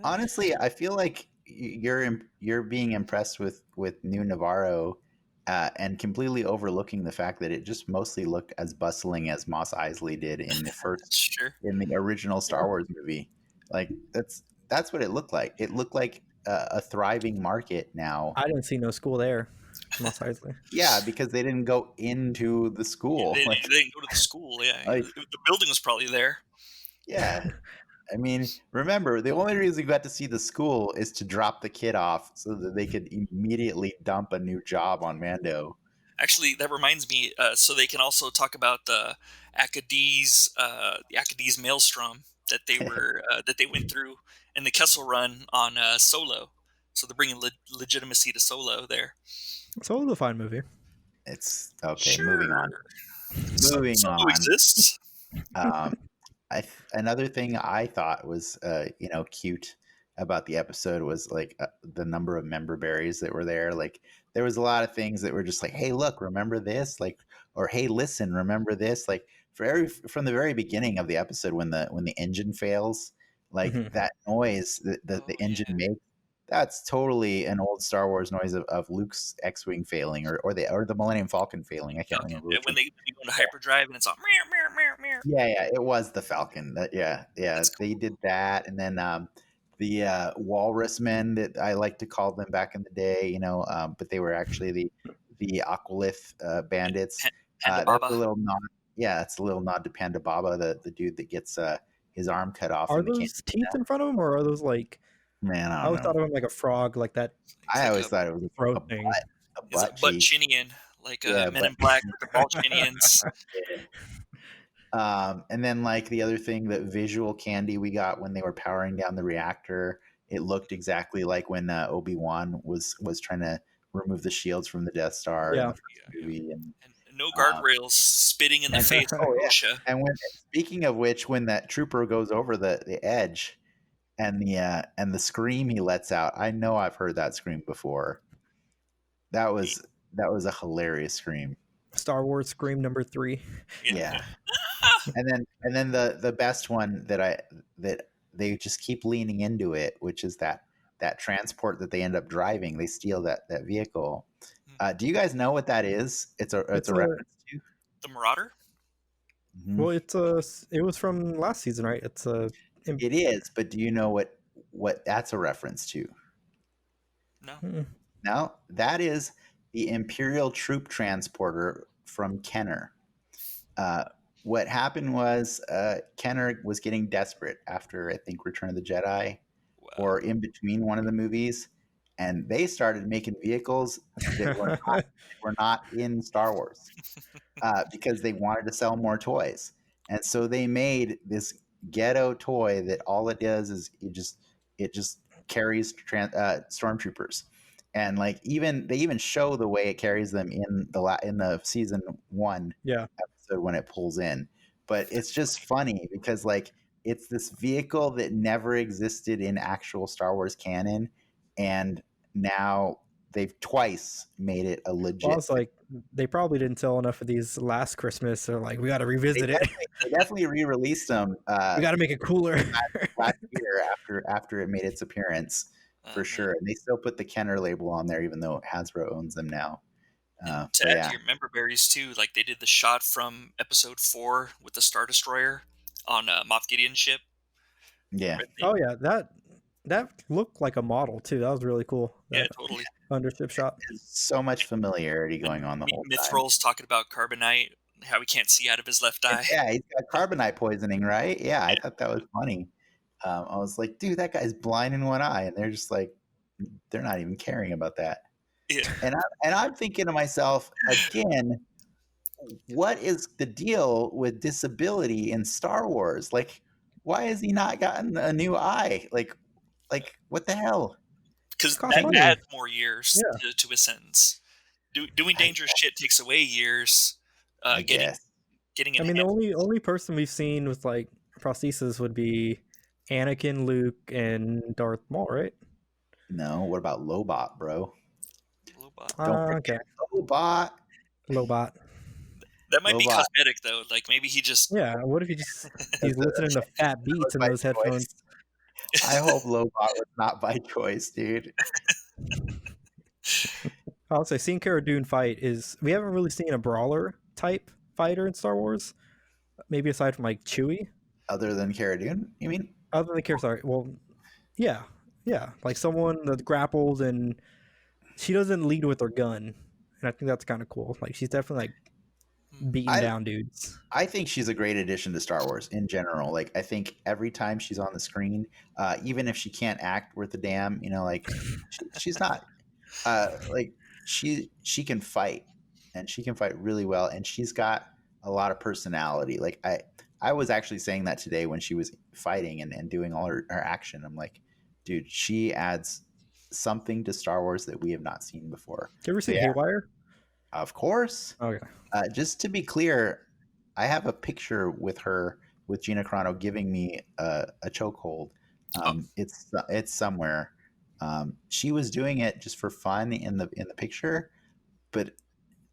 honestly, canon. I feel like you're being impressed with New Navarro, and completely overlooking the fact that it just mostly looked as bustling as Mos Eisley did in Sure. the original Star Wars movie. Like that's what it looked like. It looked like a thriving market now. I didn't see no school there, Mos Eisley. Yeah, because they didn't go into the school. They didn't go to the school. Yeah, Like, the building was probably there. yeah. I mean, remember, the only reason you got to see the school is to drop the kid off so that they could immediately dump a new job on Mando. Actually, that reminds me. So they can also talk about the Acadiz maelstrom that they went through in the Kessel Run on Solo. So they're bringing legitimacy to Solo there. So it was a fine movie. It's okay. Sure. Moving on. Moving Solo on. exists. Another thing I thought was cute about the episode was like the number of member berries that were there. Like there was a lot of things that were just like, hey, look, remember this? Like, or hey, listen, remember this? Like from the very beginning of the episode when the engine fails, like that noise that the engine makes. That's totally an old Star Wars noise of Luke's X-wing failing, or the Millennium Falcon failing. I can't remember which when one. they go into hyperdrive and it's all meow, meow, meow, meow. Yeah, it was the Falcon. Cool. They did that, and then the Walrus Men that I like to call them back in the day, but they were actually the Aqualith bandits. Panda That's Baba. a little nod. Yeah, it's a little nod to Panda Baba, the dude that gets his arm cut off. Are those teeth in front of him, or are those like? Man, I always thought of him like a frog, like that. I always thought it was throat thing. a butt chinian, like Men in Black with the ball chinians. And then like the other thing, that visual candy we got when they were powering down the reactor, it looked exactly like when Obi-Wan was trying to remove the shields from the Death Star in the first movie. And no guardrails, spitting in the face of Russia. And speaking of which, when that trooper goes over the edge and the scream he lets out, I know I've heard that scream before. That was a hilarious scream. Star Wars scream number 3. Yeah. and then the best one that they just keep leaning into it, which is that transport that they end up driving. They steal that vehicle. Do you guys know what that is? It's a reference to the Marauder. Mm-hmm. Well, it was from last season, right? It is, but do you know what that's a reference to? No. Mm-mm. No, that is the Imperial troop transporter from Kenner. What happened was Kenner was getting desperate after, I think, Return of the Jedi, or in between one of the movies, and they started making vehicles that were not in Star Wars because they wanted to sell more toys. And so they made this ghetto toy that all it does is it just carries stormtroopers. And like they even show the way it carries them in the season 1 episode when it pulls in. But it's just funny because like it's this vehicle that never existed in actual Star Wars canon, and now they've twice made it a legit. Well, it's like they probably didn't sell enough of these last Christmas, so like we got to revisit it. They definitely re-released them. We got to make it cooler. last year after it made its appearance. For sure. And they still put the Kenner label on there, even though Hasbro owns them now. To add to your member berries, too, like they did the shot from episode 4 with the Star Destroyer on Moff Gideon's ship. Yeah. Oh, yeah. That looked like a model, too. That was really cool. Yeah, totally. Undership shot. There's so much familiarity going on the whole time. Mithril's talking about carbonite, how he can't see out of his left eye. Yeah, he's got carbonite poisoning, right? Yeah, I thought that was funny. I was like, dude, that guy's blind in one eye, and they're just like, they're not even caring about that. Yeah. And I'm thinking to myself again, what is the deal with disability in Star Wars? Like, why has he not gotten a new eye? Like what the hell? Because that adds more years to his sentence. Doing dangerous shit takes away years. Getting. I mean, the only person we've seen with like prosthesis would be Anakin, Luke, and Darth Maul, right? No, what about Lobot, bro? Lobot. Don't forget Lobot. That might be cosmetic, though. Like maybe he just. Yeah. What if he's listening to fat beats in those headphones? I hope Lobot was not by choice, dude. I'll say seeing Cara Dune fight is we haven't really seen a brawler type fighter in Star Wars. Maybe aside from like Chewie. Other than Cara Dune, you mean? Other than Cara, sorry. Well, yeah, yeah, like someone that grapples and she doesn't lead with her gun, and I think that's kind of cool. Like she's definitely like beating I down dudes. I think she's a great addition to Star Wars in general. Like I think every time she's on the screen, even if she can't act worth a damn, like she's not like she can fight, and she can fight really well, and she's got a lot of personality. Like I was actually saying that today when she was fighting and doing all her action. I'm like, dude, she adds something to Star Wars that we have not seen before. You ever So seen yeah, Haywire? of course. Okay. Just to be clear, I have a picture with her with Gina Carano giving me a chokehold. Oh, It's somewhere. She was doing it just for fun in the picture, but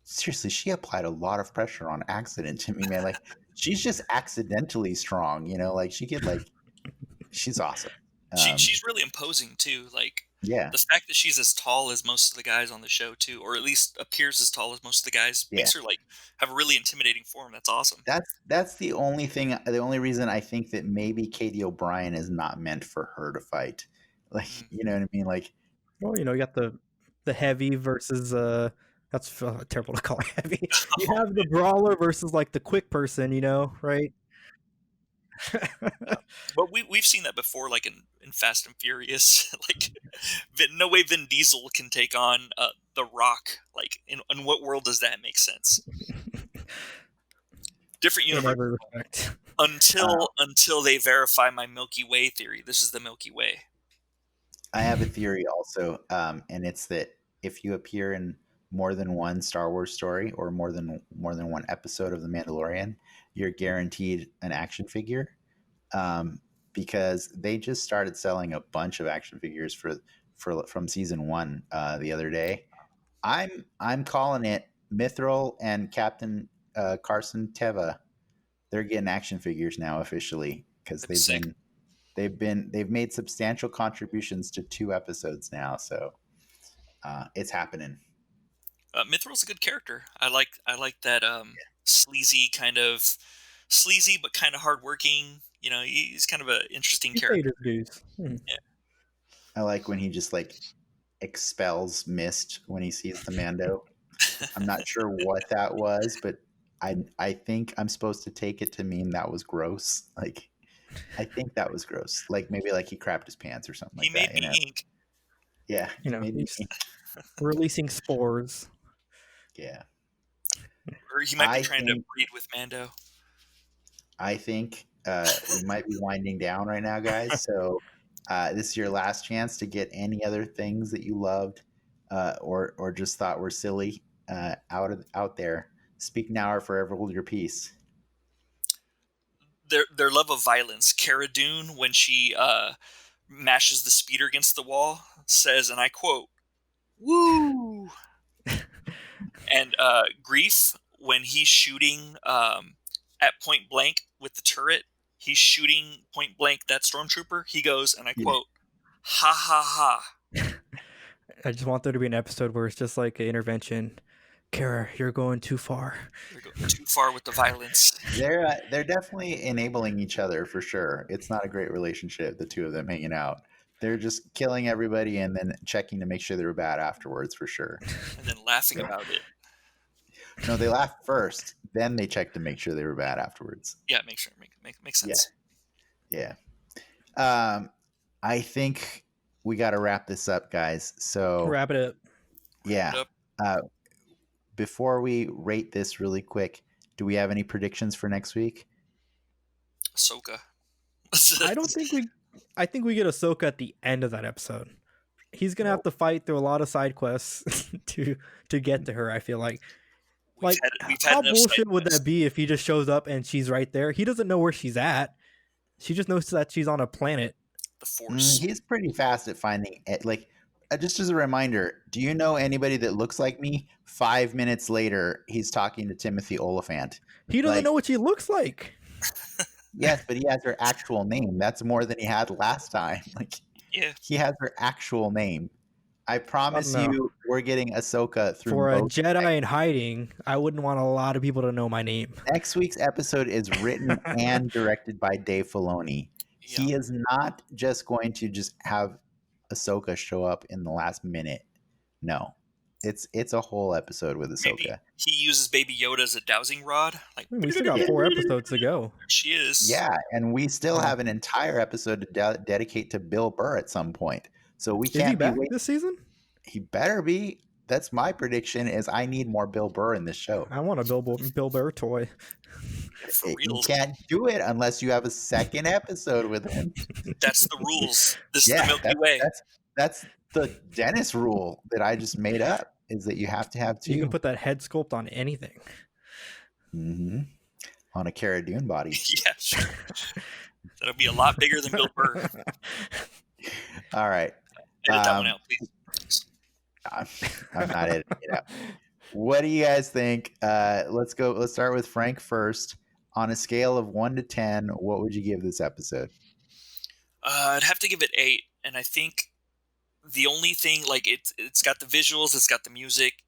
seriously, she applied a lot of pressure on accident to me, man. Like she's just accidentally strong, like she could she's awesome. she's really imposing too. Like Yeah, the fact that she's as tall as most of the guys on the show too, or at least appears as tall as most of the guys, yeah. makes her like have a really intimidating form. That's awesome. That's the only thing. The only reason I think that maybe Katie O'Brien is not meant for her to fight. Like, Mm. you know what I mean? Like, Well, you got the heavy versus that's terrible to call it heavy. You have the brawler versus like the quick person, right? But we've seen that before, like in Fast and Furious. Like, no way Vin Diesel can take on the Rock. Like, in what world does that make sense? Different In universe. every respect. Until they verify my Milky Way theory. This is the Milky Way. I have a theory also, and it's that if you appear in more than one Star Wars story or more than one episode of The Mandalorian, you're guaranteed an action figure. Because they just started selling a bunch of action figures from season 1 the other day. I'm calling it Mithril and Captain Carson Teva. They're getting action figures now officially because they've made substantial contributions to 2 episodes now. So it's happening. Mithril's a good character. I like that sleazy but kind of hardworking. He's kind of an interesting He character. paid his dues. Yeah. I like when he just expels mist when he sees the Mando. I'm not sure what that was, but I think I'm supposed to take it to mean that was gross. Like, I think that was gross. Like maybe he crapped his pants or something like that. He made me ink. Yeah, he made me He's ink. releasing spores. Yeah. Or he might be trying to breed with Mando. I think we might be winding down right now, guys. So this is your last chance to get any other things that you loved or just thought were silly out there. Speak now or forever hold your peace. Their love of violence. Cara Dune, when she mashes the speeder against the wall, says, and I quote, "Woo!" And Grief, when he's shooting at point blank with the turret, he's shooting point blank that stormtrooper. He goes, and I quote, "Ha ha ha." I just want there to be an episode where it's just like an intervention. Kara, you're going too far. You're going too far with the violence. They're definitely enabling each other for sure. It's not a great relationship, the two of them hanging out. They're just killing everybody and then checking to make sure they were bad afterwards for sure. And then laughing about it. No, they laugh first, then they check to make sure they were bad afterwards. Yeah, makes sense. Yeah. I think we got to wrap this up, guys. So wrap it up. Yeah. Before we rate this really quick, do we have any predictions for next week? Ahsoka. I think we get Ahsoka at the end of that episode. He's gonna have to fight through a lot of side quests to get to her. I feel like. We've had how bullshit would that be if he just shows up and she's right there? He doesn't know where she's at. She just knows that she's on a planet. The Force. He's pretty fast at finding it. Just as a reminder, do you know anybody that looks like me? 5 minutes later, he's talking to Timothy Oliphant. He doesn't know what she looks like. Yes, but he has her actual name. That's more than he had last time. Like, Yeah. he has her actual name. I promise know. you, we're getting Ahsoka through For a most. Jedi in hiding, I wouldn't want a lot of people to know my name. Next week's episode is written and directed by Dave Filoni. Yeah. He is not just going to just have Ahsoka show up in the last minute. No, it's a whole episode with Ahsoka. Maybe he uses Baby Yoda as a dowsing rod. Like, We still got 4 episodes to go. there she is. Yeah, and we still Yeah. have an entire episode to dedicate to Bill Burr at some point. So we Is he can't be back waiting. this season? He better be. That's my prediction. Is I need more Bill Burr in this show. I want a Bill Burr toy. For You reals. can't do it unless you have a second episode with him. That's the rules. This is Yeah, the Milky Way. that's the Dennis rule that I just made up. Is that you have to have 2. You can put that head sculpt on anything. Mm-hmm. On a Cara Dune body. Yeah, sure. That'll be a lot bigger than Bill Burr. All right. Edit that one out, please. I'm not editing it out. What do you guys think? Let's go. Let's start with Frank first. On a scale of 1 to 10, what would you give this episode? I'd have to give it 8, and I think the only thing, like, it's got the visuals, it's got the music,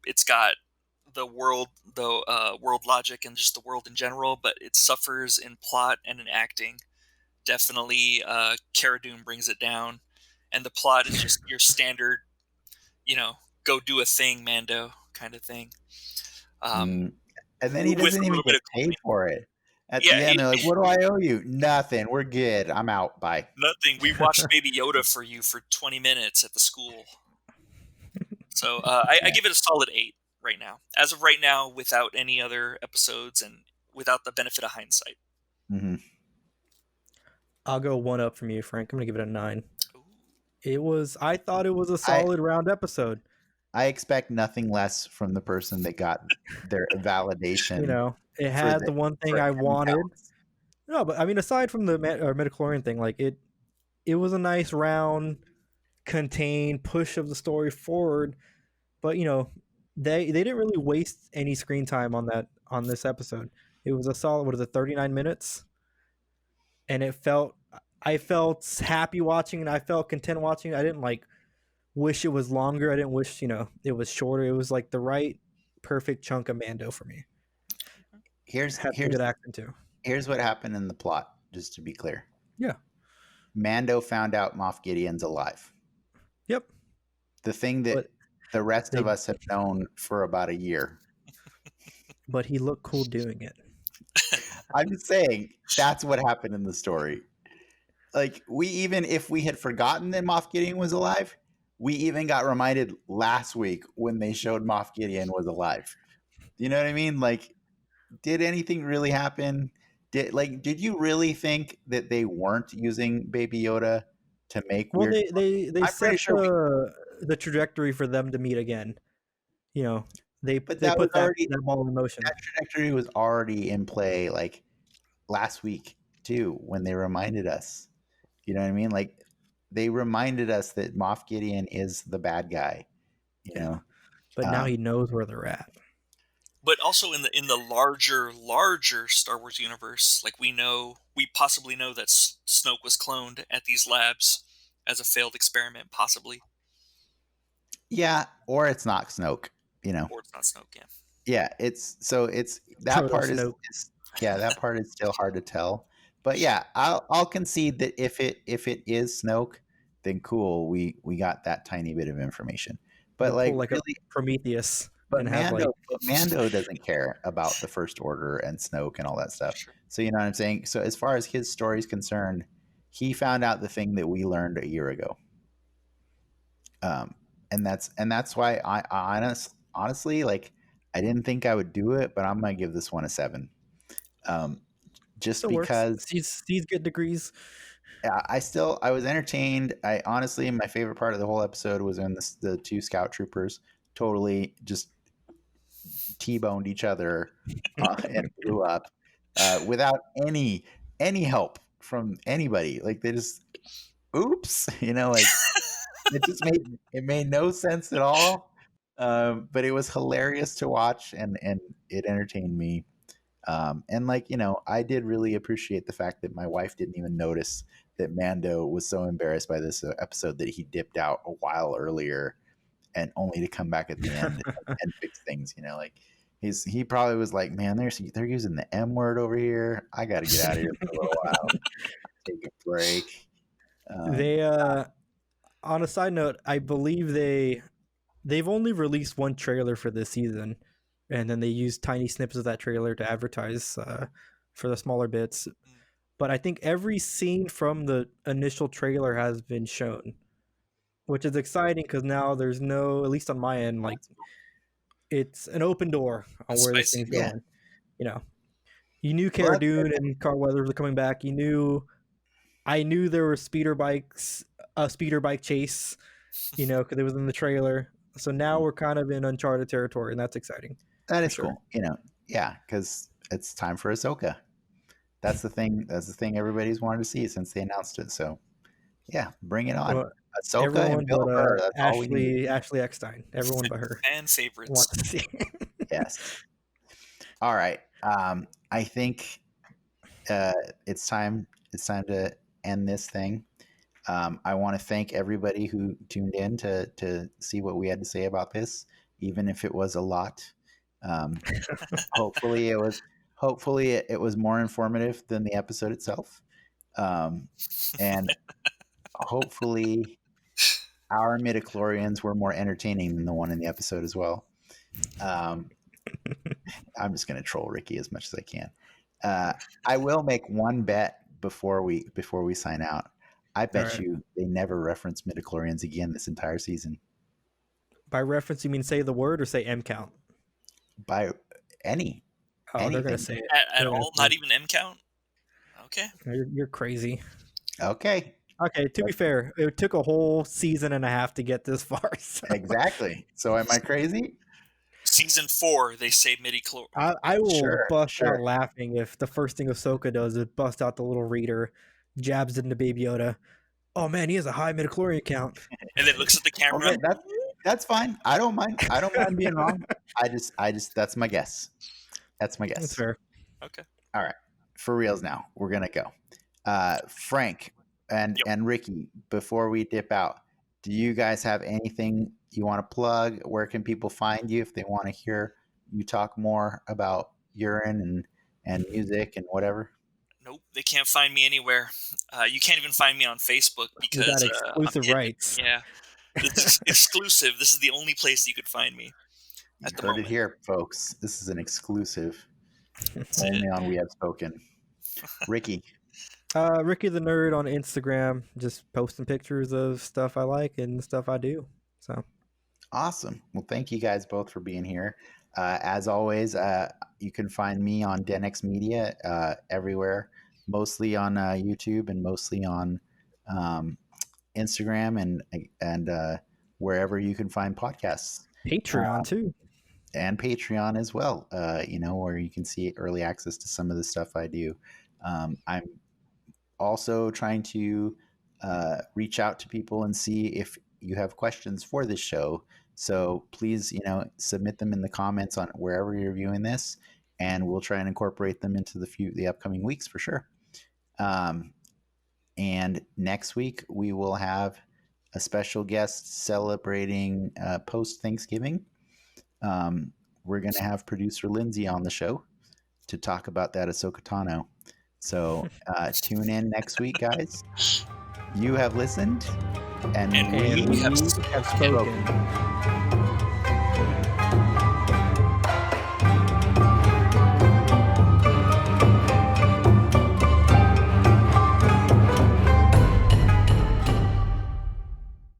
it's got the world logic, and just the world in general, but it suffers in plot and in acting. Definitely, Cara Dune brings it down, and the plot is just your standard, go do a thing, Mando kind of thing. And then he with doesn't a even little get bit of paid comedy. for it. At Yeah, the end, they're like, "What do I owe you? Nothing. We're good. I'm out. Bye." Nothing. We watched Baby Yoda for you for 20 minutes at the school. So I give it a solid 8 right now. As of right now, without any other episodes and without the benefit of hindsight. Mm-hmm. I'll go 1 up from you, Frank. I'm gonna give it a 9. Ooh. I thought it was a solid round episode. I expect nothing less from the person that got their validation. It had the one thing I wanted. pounds. No, but I mean, aside from the Midichlorian thing, like it was a nice round, contained push of the story forward. But they didn't really waste any screen time on this episode. It was a solid 39 minutes, and I felt happy watching, and I felt content watching. I didn't wish it was longer. I didn't wish it was shorter. It was like the right, perfect chunk of Mando for me. Here's good acting too. Here's what happened in the plot, just to be clear. Yeah. Mando found out Moff Gideon's alive. Yep. The thing that the rest of us have known for about a year. But he looked cool doing it. I'm just saying that's what happened in the story. Like, if we had forgotten that Moff Gideon was alive, we even got reminded last week when they showed Moff Gideon was alive. You know what I mean? Like, did anything really happen? Did you really think that they weren't using Baby Yoda to make weird? They set the trajectory for them to meet again. They put that ball in motion. That trajectory was already in play like last week too, when they reminded us. You know what I mean? Like, they reminded us that Moff Gideon is the bad guy. But now he knows where they're at. But also in the larger Star Wars universe, like we possibly know that Snoke was cloned at these labs as a failed experiment, possibly. Yeah, or it's not Snoke. Or it's not Snoke. Yeah. Yeah, it's that part is that part is still hard to tell. But yeah, I'll concede that if it is Snoke, then cool, we got that tiny bit of information. But like really, a Prometheus. But Mando doesn't care about the First Order and Snoke and all that stuff. Sure. So you know what I'm saying? So as far as his story is concerned, he found out the thing that we learned a year ago. And that's why I honestly, like, I didn't think I would do it, but I'm gonna give this one a 7. Just because he's good degrees. I was entertained. I honestly, my favorite part of the whole episode was when the 2 scout troopers totally just T-boned each other and blew up without any help from anybody. Like, they just, oops, like it made no sense at all. But it was hilarious to watch, and it entertained me. And like, I did really appreciate the fact that my wife didn't even notice that Mando was so embarrassed by this episode that he dipped out a while earlier and only to come back at the end and fix things. Like he probably was like, man, they're using the M word over here. I got to get out of here for a little while, take a break. They on a side note, I believe they've only released one trailer for this season, and then they used tiny snippets of that trailer to advertise for the smaller bits. But I think every scene from the initial trailer has been shown, which is exciting because now there's no, at least on my end, like it's an open door on That's where this spicy. thing's Yeah. going. You knew Cara Dune and Carl Weathers were coming back. I knew there were speeder bikes, a speeder bike chase, because it was in the trailer. So now we're kind of in uncharted territory, and that's exciting. That is sure. cool. Yeah, because it's time for Ahsoka. That's the thing. That's the thing everybody's wanted to see since they announced it. So, yeah, bring it on. Well, Ahsoka everyone and Bill but Burr. That's all we need. Ashley Eckstein. Everyone but her Fan favorites. wants to see. Yes. All right. I think it's time. It's time to end this thing. I want to thank everybody who tuned in to see what we had to say about this, even if it was a lot. Hopefully it was more informative than the episode itself, and hopefully our midichlorians were more entertaining than the one in the episode as well. I'm just going to troll Ricky as much as I can. I will make one bet before we sign out. I bet you they never reference midichlorians again this entire season. By reference, you mean say the word or say M count? By any. Oh, anything. they're going to say it. At all? Not even M count? Okay. You're crazy. Okay. Okay, to be fair, it took a whole season and a half to get this far. So. Exactly. So am I crazy? Season 4, they say midichlorian. I will bust Sure. out laughing if the first thing Ahsoka does is bust out the little reader, jabs it into Baby Yoda. Oh man, he has a high midichlorian count. And then looks at the camera. Okay, that's fine. I don't mind. I don't mind being wrong. I just that's my guess. That's my guess. That's fair. Okay. All right. For reals now. We're gonna go. Frank and Ricky, before we dip out, do you guys have anything you want to plug? Where can people find you if they want to hear you talk more about urine and music and whatever? Nope, they can't find me anywhere. You can't even find me on Facebook because you got exclusive rights. Yeah, it's exclusive. This is the only place you could find me. You heard it here, folks. This is an exclusive. Only on We Have Spoken. Ricky. Ricky the Nerd on Instagram, just posting pictures of stuff I like and stuff I do. So awesome. Well, thank you guys both for being here. As always, you can find me on Denix Media everywhere, mostly on YouTube and mostly on Instagram and wherever you can find podcasts. Patreon too. And Patreon as well, where you can see early access to some of the stuff I do. I'm also trying to reach out to people and see if you have questions for this show. So please, submit them in the comments on wherever you're viewing this, and we'll try and incorporate them into the upcoming weeks for sure. And next week we will have a special guest celebrating post-Thanksgiving. We're going to have producer Lindsay on the show to talk about that Ahsoka Tano. So tune in next week, guys. You have listened, and we have spoken.